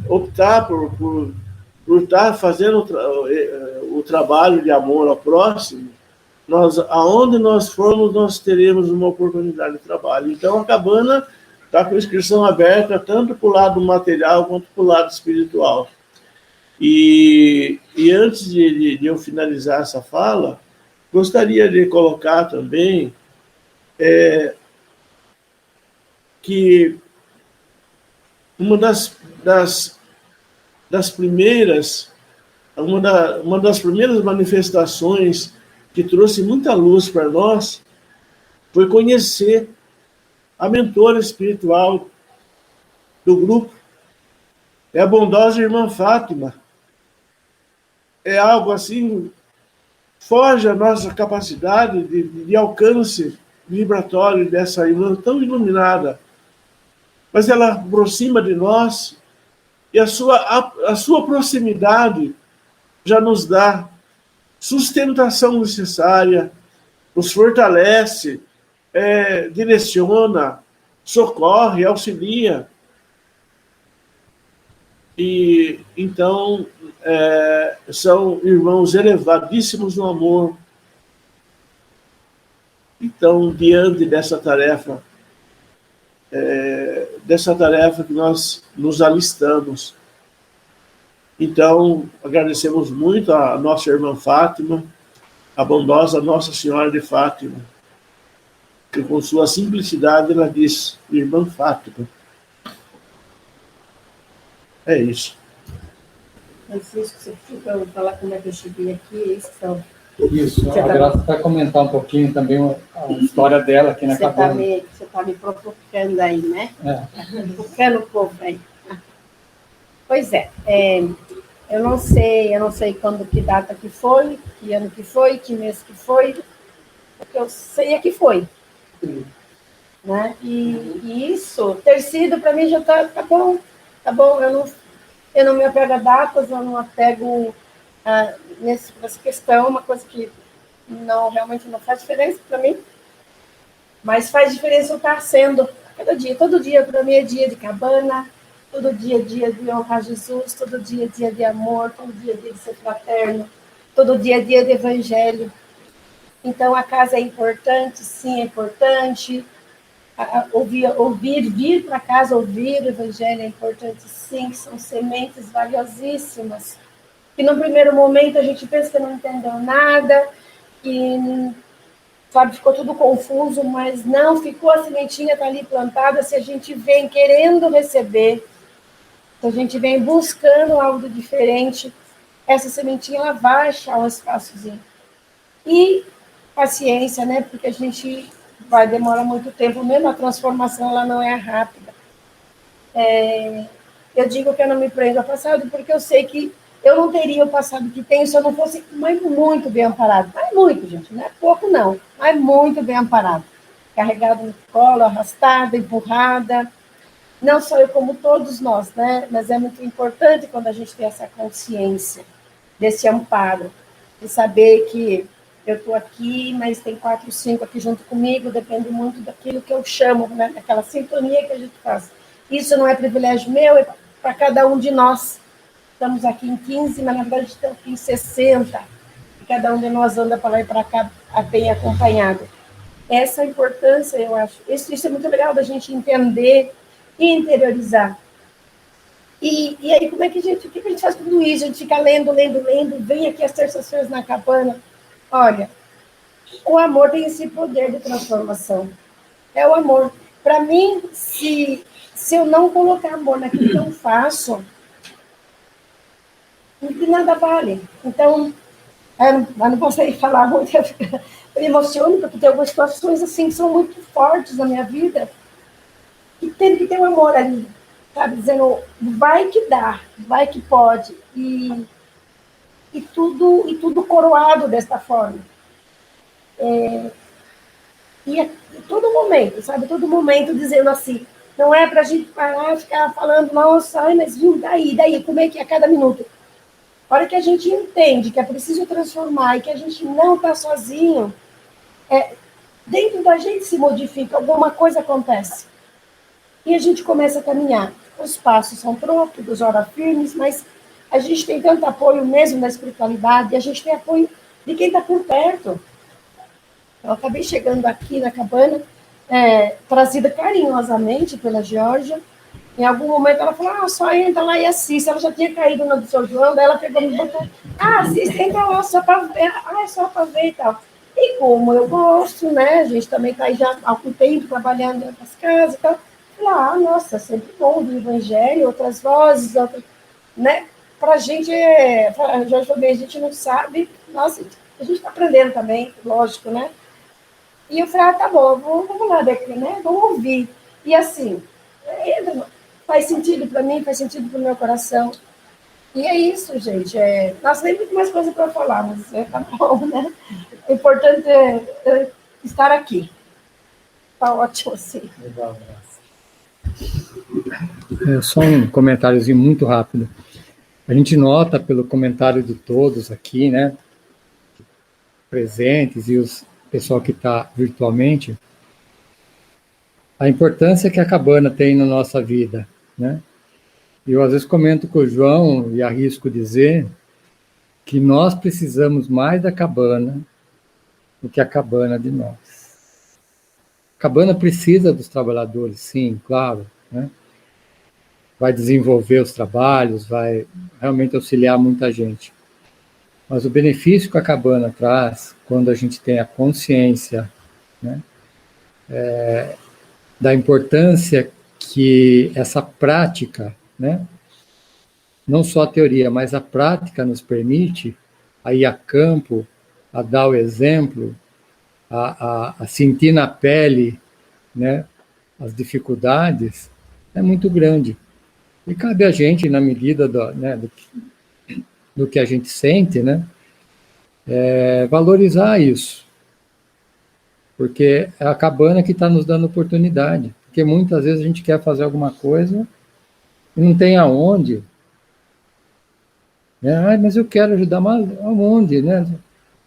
optar por estar fazendo o trabalho de amor ao próximo, aonde nós formos, nós teremos uma oportunidade de trabalho. Então, a cabana está com inscrição aberta, tanto para o lado material quanto para o lado espiritual. E antes de eu finalizar essa fala, gostaria de colocar também que uma das primeiras manifestações que trouxe muita luz para nós foi conhecer a mentora espiritual do grupo. É a bondosa irmã Fátima. É algo assim, foge a nossa capacidade de alcance vibratório dessa irmã tão iluminada. Mas ela aproxima de nós e a sua proximidade já nos dá sustentação necessária, nos fortalece, direciona, socorre, auxilia. E então são irmãos elevadíssimos no amor. Então, diante dessa tarefa que nós nos alistamos, então agradecemos muito a nossa irmã Fátima, a bondosa Nossa Senhora de Fátima, que com sua simplicidade ela diz: irmã Fátima. É isso. Francisco, você pediu falar como é que eu cheguei aqui, é isso, então. Isso, a Graça vai comentar um pouquinho também a história dela aqui na cabana. Você está me provocando aí, né? Provocando o povo aí. Pois é, eu não sei quando, que data que foi, que ano que foi, que mês que foi, o que eu sei é que foi. Né? E isso, ter sido, para mim, já tá bom. Tá bom, eu não me apego a datas, eu não apego nessa questão, uma coisa que realmente não faz diferença para mim, mas faz diferença eu estar sendo cada dia. Todo dia para mim é dia de cabana, todo dia é dia de honrar Jesus, todo dia é dia de amor, todo dia é dia de ser fraterno, todo dia é dia de evangelho. Então a casa é importante, sim, é importante. Vir para casa, ouvir o evangelho é importante, sim, são sementes valiosíssimas. Que no primeiro momento a gente pensa que não entendeu nada, e sabe, ficou tudo confuso, mas não, ficou a sementinha, está ali plantada. Se a gente vem querendo receber, se a gente vem buscando algo diferente, essa sementinha ela vai achar um espaçozinho. E paciência, né? Porque a gente vai demorar muito tempo, mesmo a transformação ela não é rápida. Eu digo que eu não me prendo ao passado, porque eu sei que eu não teria o passado que tenho se eu não fosse muito bem amparado. Mas muito, gente, não é pouco não, mas muito bem amparado. Carregado no colo, arrastada, empurrada. Não só eu, como todos nós, né? Mas é muito importante quando a gente tem essa consciência desse amparo, de saber que eu estou aqui, mas tem 4, 5 aqui junto comigo, depende muito daquilo que eu chamo, né? Daquela sintonia que a gente faz. Isso não é privilégio meu, é para cada um de nós. Estamos aqui em 15, mas na verdade estamos aqui em 60. E cada um de nós anda para lá e para cá bem acompanhado. Essa importância, eu acho. Isso é muito legal da gente entender e interiorizar. E aí, o que a gente faz com tudo isso? A gente fica lendo, vem aqui as terças-feiras na cabana. Olha, o amor tem esse poder de transformação. É o amor. Para mim, se eu não colocar amor naquilo que eu faço, nada vale. Então, eu não posso falar muito, eu me emociono, porque tem algumas situações assim que são muito fortes na minha vida, e tem que ter um amor ali, sabe? Dizendo, vai que dá, vai que pode, e tudo coroado desta forma. E todo momento, sabe? Todo momento dizendo assim, não é para a gente parar e ficar falando, nossa, mas viu, daí, como é que é a cada minuto? A hora que a gente entende que é preciso transformar e que a gente não está sozinho, dentro da gente se modifica, alguma coisa acontece. E a gente começa a caminhar. Os passos são próprios, horas firmes, mas a gente tem tanto apoio mesmo da espiritualidade, e a gente tem apoio de quem está por perto. Eu acabei chegando aqui na cabana, trazida carinhosamente pela Georgia. Em algum momento ela falou, só entra lá e assiste. Ela já tinha caído na do São João, daí ela pegou e me botou, assiste, entra lá só para ver, é só para ver e tal. E como eu gosto, né, a gente também está aí já há algum tempo trabalhando nas casas e tal, falei, nossa, sempre bom ouvir o evangelho, outras vozes, né, para a gente, a Jorge falou bem, a gente não sabe, nossa, a gente está aprendendo também, lógico, né. E eu falei, tá bom, vamos lá daqui, né, vamos ouvir. E assim, faz sentido para mim, faz sentido para o meu coração. E é isso, gente. Nossa, nem muito mais coisa para falar, mas tá bom, né? O importante é estar aqui. Tá ótimo, assim. Legal, só um comentáriozinho muito rápido. A gente nota pelo comentário de todos aqui, né, presentes e o pessoal que está virtualmente, a importância que a cabana tem na nossa vida, né? Eu às vezes comento com o João e arrisco dizer que nós precisamos mais da cabana do que a cabana de nós. A cabana precisa dos trabalhadores, sim, claro, né? Vai desenvolver os trabalhos, vai realmente auxiliar muita gente. Mas o benefício que a cabana traz, quando a gente tem a consciência, né, da importância que essa prática, né, não só a teoria, mas a prática nos permite a ir a campo, a dar o exemplo, a sentir na pele, né, as dificuldades, é muito grande. E cabe a gente, na medida do que a gente sente, né, valorizar isso. Porque é a cabana que está nos dando oportunidade. Porque muitas vezes a gente quer fazer alguma coisa e não tem aonde. Né? Mas eu quero ajudar, mas aonde, né?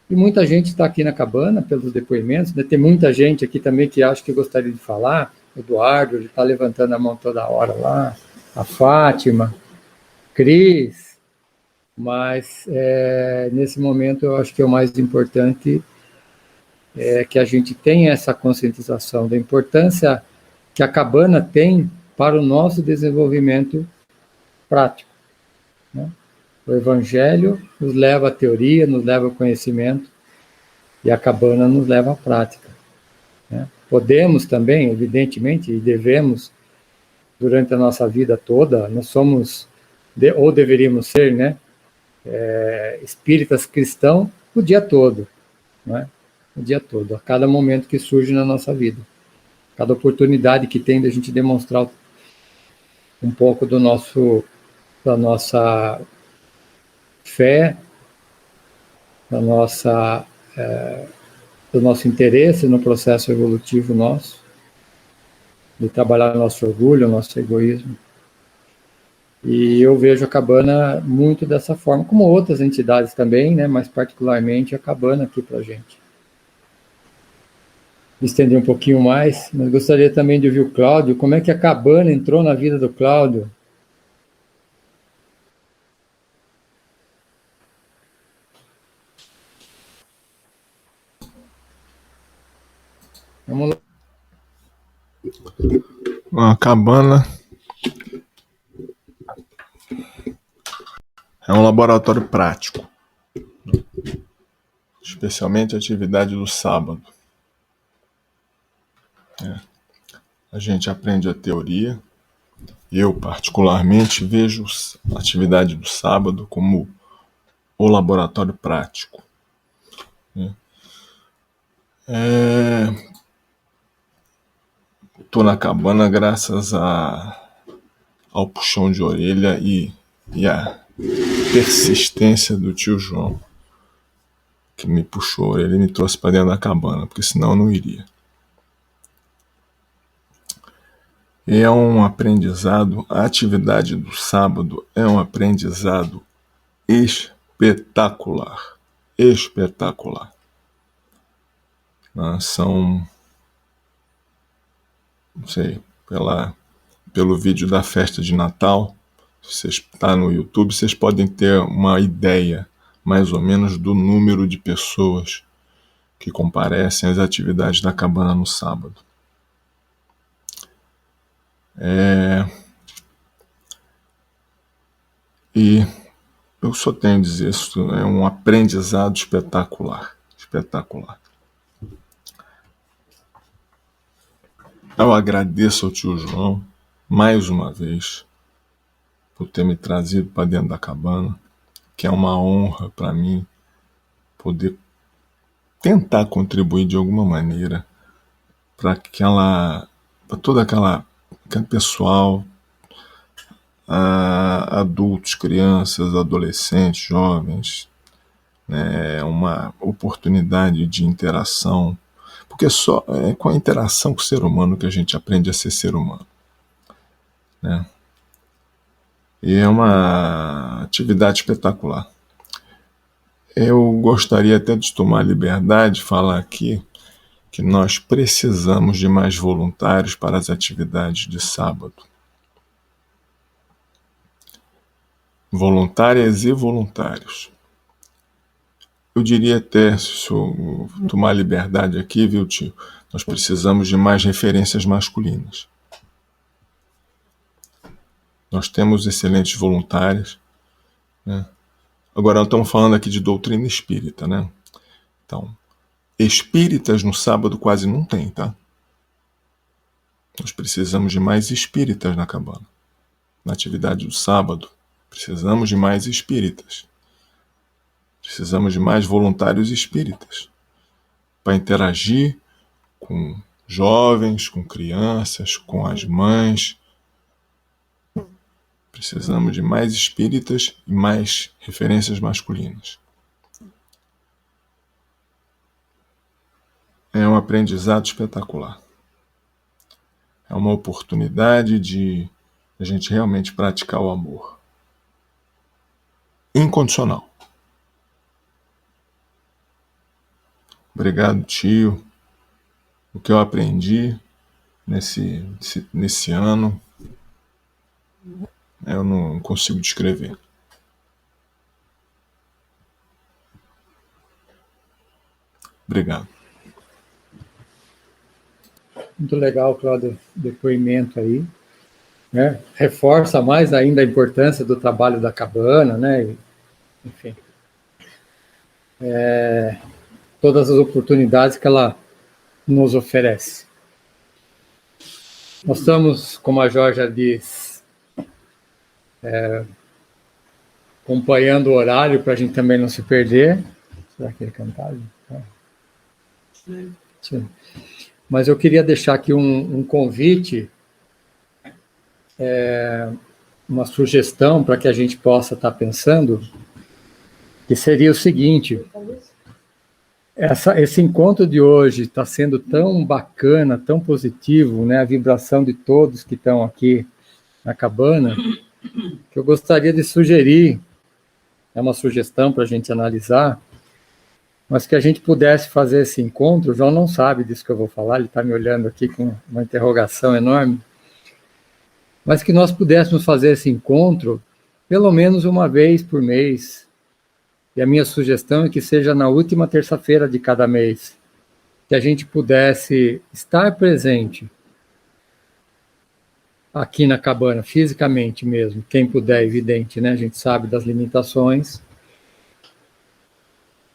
E muita gente está aqui na cabana, pelos depoimentos, né? Tem muita gente aqui também que acha que gostaria de falar. O Eduardo, ele está levantando a mão toda hora lá. A Fátima, Cris. Mas, nesse momento, eu acho que é o mais importante que a gente tenha essa conscientização da importância que a cabana tem para o nosso desenvolvimento prático. Né? O Evangelho nos leva à teoria, nos leva ao conhecimento, e a cabana nos leva à prática. Né? Podemos também, evidentemente, e devemos, durante a nossa vida toda, nós somos, ou deveríamos ser, né, espíritas cristãos o dia todo, né? O dia todo, a cada momento que surge na nossa vida, cada oportunidade que tem de a gente demonstrar um pouco da nossa fé, do nosso interesse no processo evolutivo nosso, de trabalhar nosso orgulho, nosso egoísmo. E eu vejo a cabana muito dessa forma, como outras entidades também, né, mas particularmente a cabana aqui para a gente. Me estender um pouquinho mais, mas gostaria também de ouvir o Cláudio, como é que a cabana entrou na vida do Cláudio? Vamos lá. A cabana é um laboratório prático, especialmente a atividade do sábado. A gente aprende a teoria. Eu, particularmente, vejo a atividade do sábado como o laboratório prático. Estou na cabana graças ao puxão de orelha e a persistência do tio João, que me puxou a orelha e me trouxe para dentro da cabana, porque senão eu não iria. É um aprendizado, a atividade do sábado é um aprendizado espetacular. Espetacular. São, não sei, pelo vídeo da festa de Natal, se você está no YouTube, vocês podem ter uma ideia, mais ou menos, do número de pessoas que comparecem às atividades da cabana no sábado. E eu só tenho a dizer, isso é um aprendizado espetacular. Espetacular. Eu agradeço ao tio João, mais uma vez, por ter me trazido para dentro da cabana, que é uma honra para mim poder tentar contribuir de alguma maneira para todo aquele pessoal, a adultos, crianças, adolescentes, jovens, né, uma oportunidade de interação, porque só é com a interação com o ser humano que a gente aprende a ser ser humano, né? E é uma atividade espetacular. Eu gostaria até de tomar a liberdade de falar aqui que nós precisamos de mais voluntários para as atividades de sábado. Voluntárias e voluntários. Eu diria até, se eu tomar liberdade aqui, viu, tio? Nós precisamos de mais referências masculinas. Nós temos excelentes voluntários, né? Agora, nós estamos falando aqui de doutrina espírita, né? Então, espíritas no sábado quase não tem, tá? Nós precisamos de mais espíritas na cabana. Na atividade do sábado, precisamos de mais espíritas. Precisamos de mais voluntários espíritas para interagir com jovens, com crianças, com as mães. Precisamos de mais espíritas e mais referências masculinas. É um aprendizado espetacular. É uma oportunidade de a gente realmente praticar o amor incondicional. Obrigado, tio. O que eu aprendi nesse ano, eu não consigo descrever. Obrigado. Muito legal, Cláudio, o depoimento aí, né? Reforça mais ainda a importância do trabalho da cabana, né? Enfim, todas as oportunidades que ela nos oferece. Nós estamos, como a Georgia diz, acompanhando o horário para a gente também não se perder. Será que ele cantava? Sim. Mas eu queria deixar aqui um convite, uma sugestão para que a gente possa estar pensando, que seria o seguinte: esse encontro de hoje está sendo tão bacana, tão positivo, né? A vibração de todos que estão aqui na cabana, que eu gostaria de sugerir, é uma sugestão para a gente analisar, mas que a gente pudesse fazer esse encontro. O João não sabe disso que eu vou falar, ele está me olhando aqui com uma interrogação enorme, mas que nós pudéssemos fazer esse encontro pelo menos uma vez por mês. E a minha sugestão é que seja na última terça-feira de cada mês, que a gente pudesse estar presente aqui na cabana, fisicamente mesmo, quem puder, evidente, né? A gente sabe das limitações,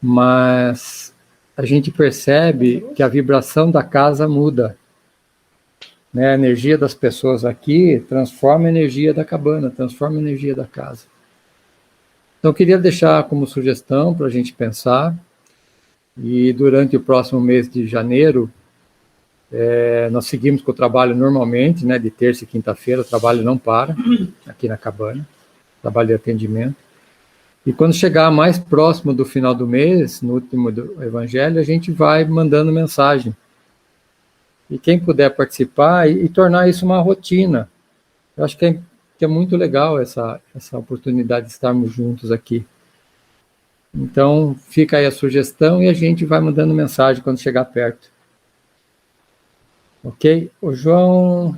mas a gente percebe que a vibração da casa muda, né? A energia das pessoas aqui transforma a energia da cabana, transforma a energia da casa. Então, eu queria deixar como sugestão para a gente pensar, e durante o próximo mês de janeiro, nós seguimos com o trabalho normalmente, né? De terça e quinta-feira, o trabalho não para aqui na cabana, trabalho de atendimento. E quando chegar mais próximo do final do mês, no último do Evangelho, a gente vai mandando mensagem. E quem puder participar e tornar isso uma rotina. Eu acho que é muito legal essa oportunidade de estarmos juntos aqui. Então, fica aí a sugestão e a gente vai mandando mensagem quando chegar perto. Ok? O João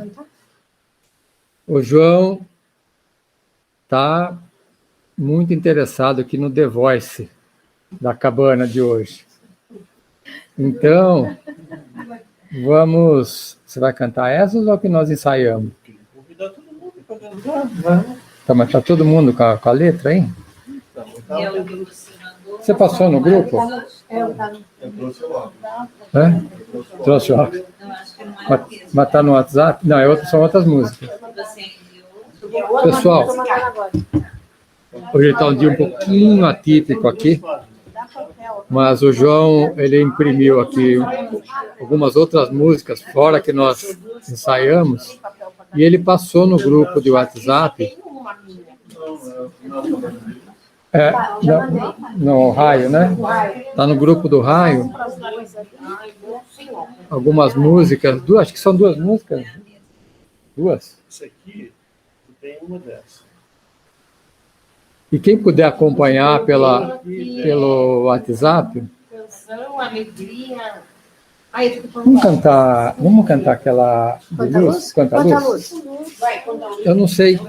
está muito interessado aqui no The Voice da cabana de hoje. Então, vamos... Você vai cantar essas ou que nós ensaiamos? Convidar todo mundo para cantar. Tá, mas tá todo mundo com a letra aí? Você passou no grupo? Eu trouxe o óculos. Trouxe o óculos. Mas tá no WhatsApp? Não, são outras músicas. Pessoal, hoje está um dia um pouquinho atípico aqui, mas o João, ele imprimiu aqui algumas outras músicas, fora que nós ensaiamos, e ele passou no grupo de WhatsApp a minha. É, no Raio, né? Tá no grupo do Raio. Algumas músicas, acho que são 2 músicas. 2. Isso aqui, tem uma dessa. E quem puder acompanhar pelo WhatsApp, Canção, alegria. vamos cantar aquela de luz? Quanta luz? Eu não sei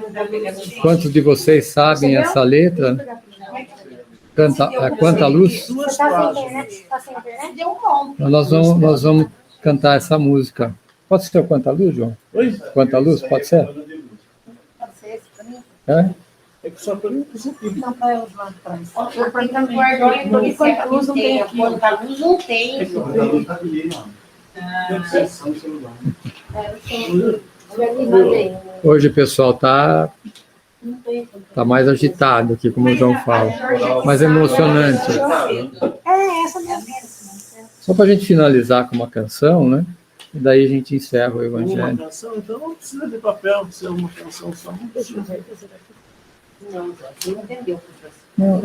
quantos de vocês sabem essa letra. Quanta luz? Duas páginas. Então, nós vamos cantar essa música. Pode ser o Quanta Luz, João? Oi? Quanta Luz, pode ser? É? É que só para mim que isso aqui. Não, para elas lá atrás. Eu pretendo guardar em Quanta luz não tem aqui. Quanta luz não tem. Deve ser só no celular. Hoje o pessoal tá mais agitado aqui, como o João fala. Mais emocionante. Essa mesmo. Só para a gente finalizar com uma canção, né? E daí a gente encerra o Uma Evangelho. canção, então não precisa de papel, precisa de uma canção só. Não precisa. Não, você não entendeu. Não,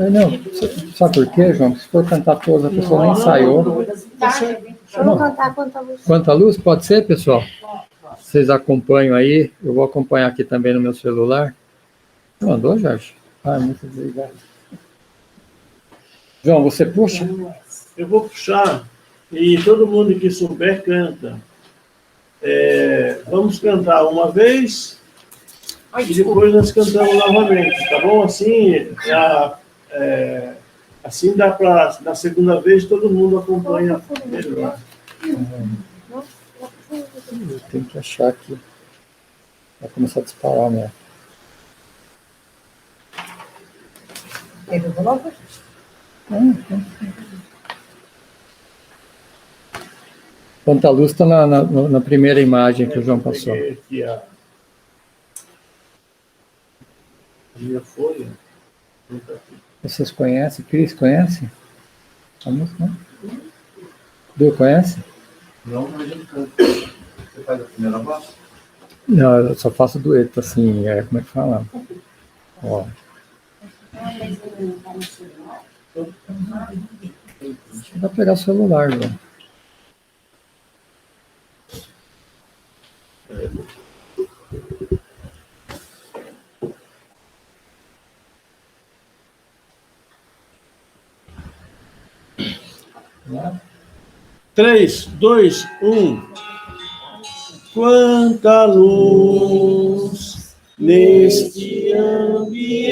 sabe por quê, João? Se for cantar todas, a pessoa nem ensaiou. Vamos cantar Quanta Luz. Quanta luz? Pode ser, pessoal? Vocês acompanham aí. Eu vou acompanhar aqui também no meu celular. Mandou, Jorge? Muito obrigado. João, você puxa? Eu vou puxar e todo mundo que souber canta. Vamos cantar uma vez e depois nós cantamos novamente, tá bom? Assim dá para, na segunda vez, todo mundo acompanha melhor. Eu tenho que achar aqui. Vai começar a disparar, né? Quanta luz está na primeira imagem que o João passou. Aqui a minha folha. Vocês conhecem? Cris, conhece? A música, não? Du, conhece? Não, mas a gente canta. Você faz a primeira voz? Não, eu só faço dueto, assim, como é que fala? Ó. Dá pra pegar o celular, João. Lá. 3, 2, 1. Quanta luz neste ambiente,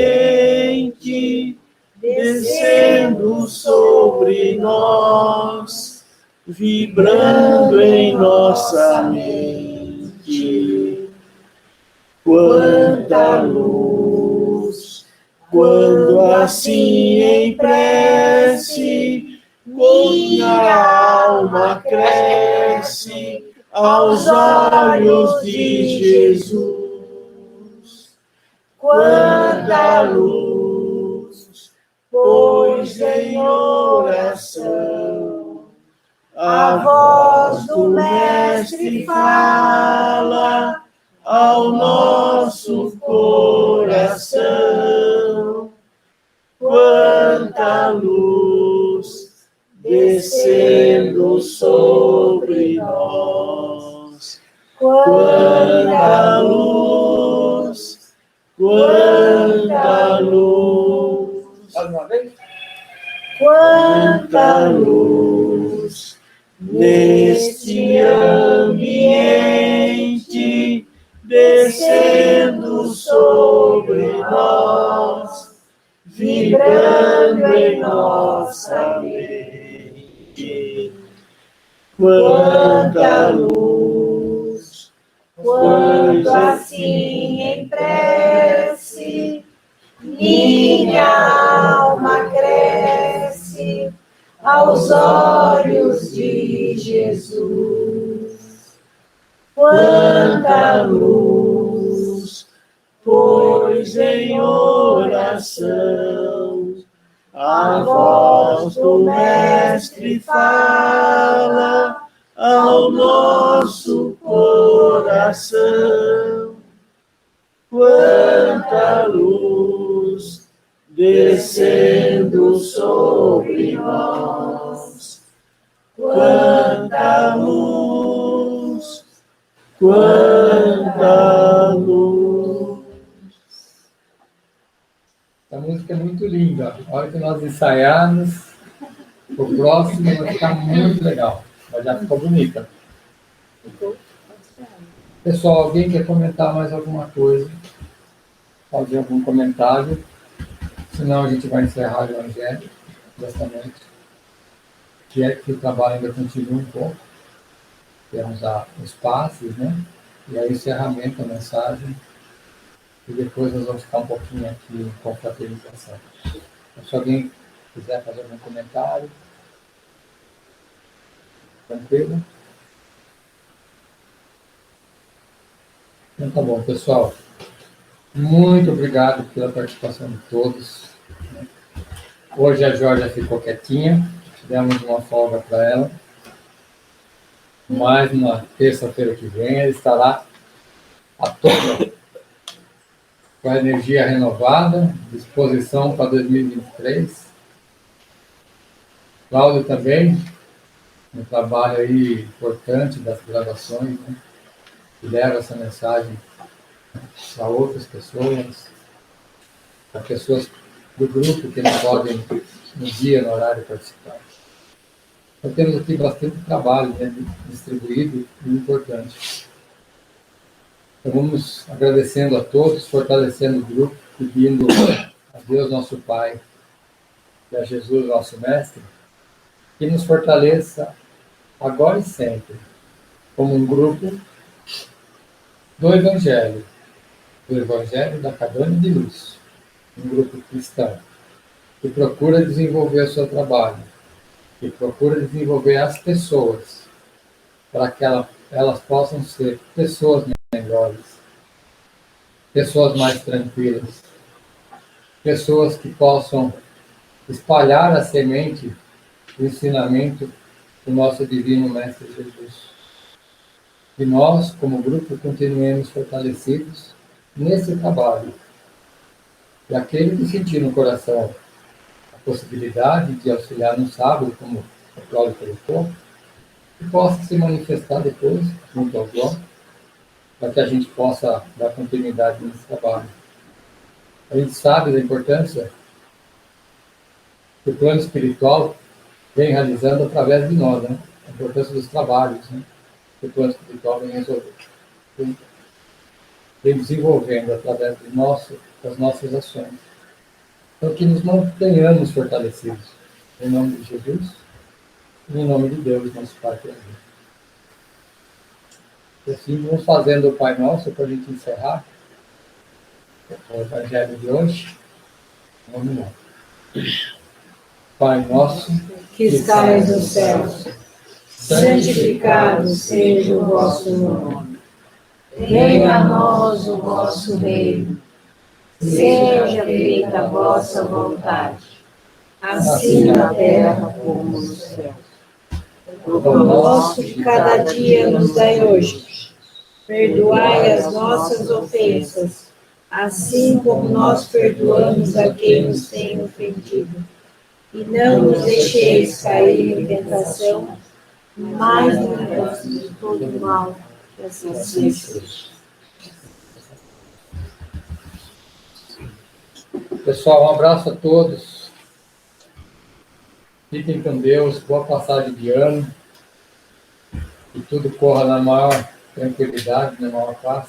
descendo sobre nós, vibrando em nossa mente. Quanta luz, quando assim em prece, minha alma cresce aos olhos de Jesus. Quanta luz, pois em oração a voz do Mestre fala ao nosso coração. Quanta luz descendo sobre nós. Quanta luz, quanta luz. Quanta luz neste ambiente, descendo sobre nós, vibrando em nossa mente. Quanta luz, quando assim em prece, minha alma cresce aos olhos de Jesus. Quanta luz, pois em oração a voz do Mestre fala ao nosso coração. Quanta luz descendo sobre nós. Quanta luz, quanta luz. Essa música é muito linda. A hora que nós ensaiarmos, o próximo vai ficar muito legal. Mas já ficou bonita. Pessoal, alguém quer comentar mais alguma coisa? Fazer algum comentário? Senão a gente vai encerrar o Evangelho desta noite. Que é que o trabalho ainda continua um pouco. Temos os passes, né? E aí o encerramento, a mensagem. E depois nós vamos ficar um pouquinho aqui com fraternização. Se alguém quiser fazer algum comentário. Tranquilo? Então tá bom, pessoal. Muito obrigado pela participação de todos. Hoje a Georgia ficou quietinha, demos uma folga para ela. Mas na terça-feira que vem ela estará a toda, com a energia renovada, disposição para 2023. Cláudio também, um trabalho aí importante das gravações, né? Que leva essa mensagem para outras pessoas, para pessoas do grupo que não podem no dia, no horário, participar. Então temos aqui bastante trabalho, né, distribuído e importante. Então vamos agradecendo a todos, fortalecendo o grupo, pedindo a Deus nosso Pai e a Jesus nosso Mestre, que nos fortaleça agora e sempre, como um grupo do Evangelho da Cabana de Luz, um grupo cristão, que procura desenvolver o seu trabalho, que procura desenvolver as pessoas, para que elas possam ser pessoas melhores, pessoas mais tranquilas, pessoas que possam espalhar a semente do ensinamento do nosso Divino Mestre Jesus. Que nós, como grupo, continuemos fortalecidos nesse trabalho. E aquele que sentir no coração a possibilidade de auxiliar no sábado, como o Cláudio colocou, que possa se manifestar depois, junto ao João, para que a gente possa dar continuidade nesse trabalho. A gente sabe da importância que o plano espiritual vem realizando através de nós, né? A importância dos trabalhos, né? Que o plano espiritual vem resolver. Vem desenvolvendo através das nossas ações. Então, que nos mantenhamos fortalecidos. Em nome de Jesus e em nome de Deus, nosso Pai que é Deus. E assim, vamos fazendo o Pai Nosso para a gente encerrar o Evangelho de hoje. Vamos lá. Pai nosso, Que estais nos céus, santificado seja o vosso nome. Venha a nós o vosso reino. Seja feita a vossa vontade, assim na terra como no céu. O pão nosso de cada dia nos dai hoje. Perdoai as nossas ofensas, assim como nós perdoamos a quem nos tem ofendido. E não nos deixeis cair em tentação, mas nos livrai de todo mal. Que assim seja. Pessoal, um abraço a todos. Fiquem com Deus, boa passagem de ano. Que tudo corra na maior tranquilidade, na maior paz.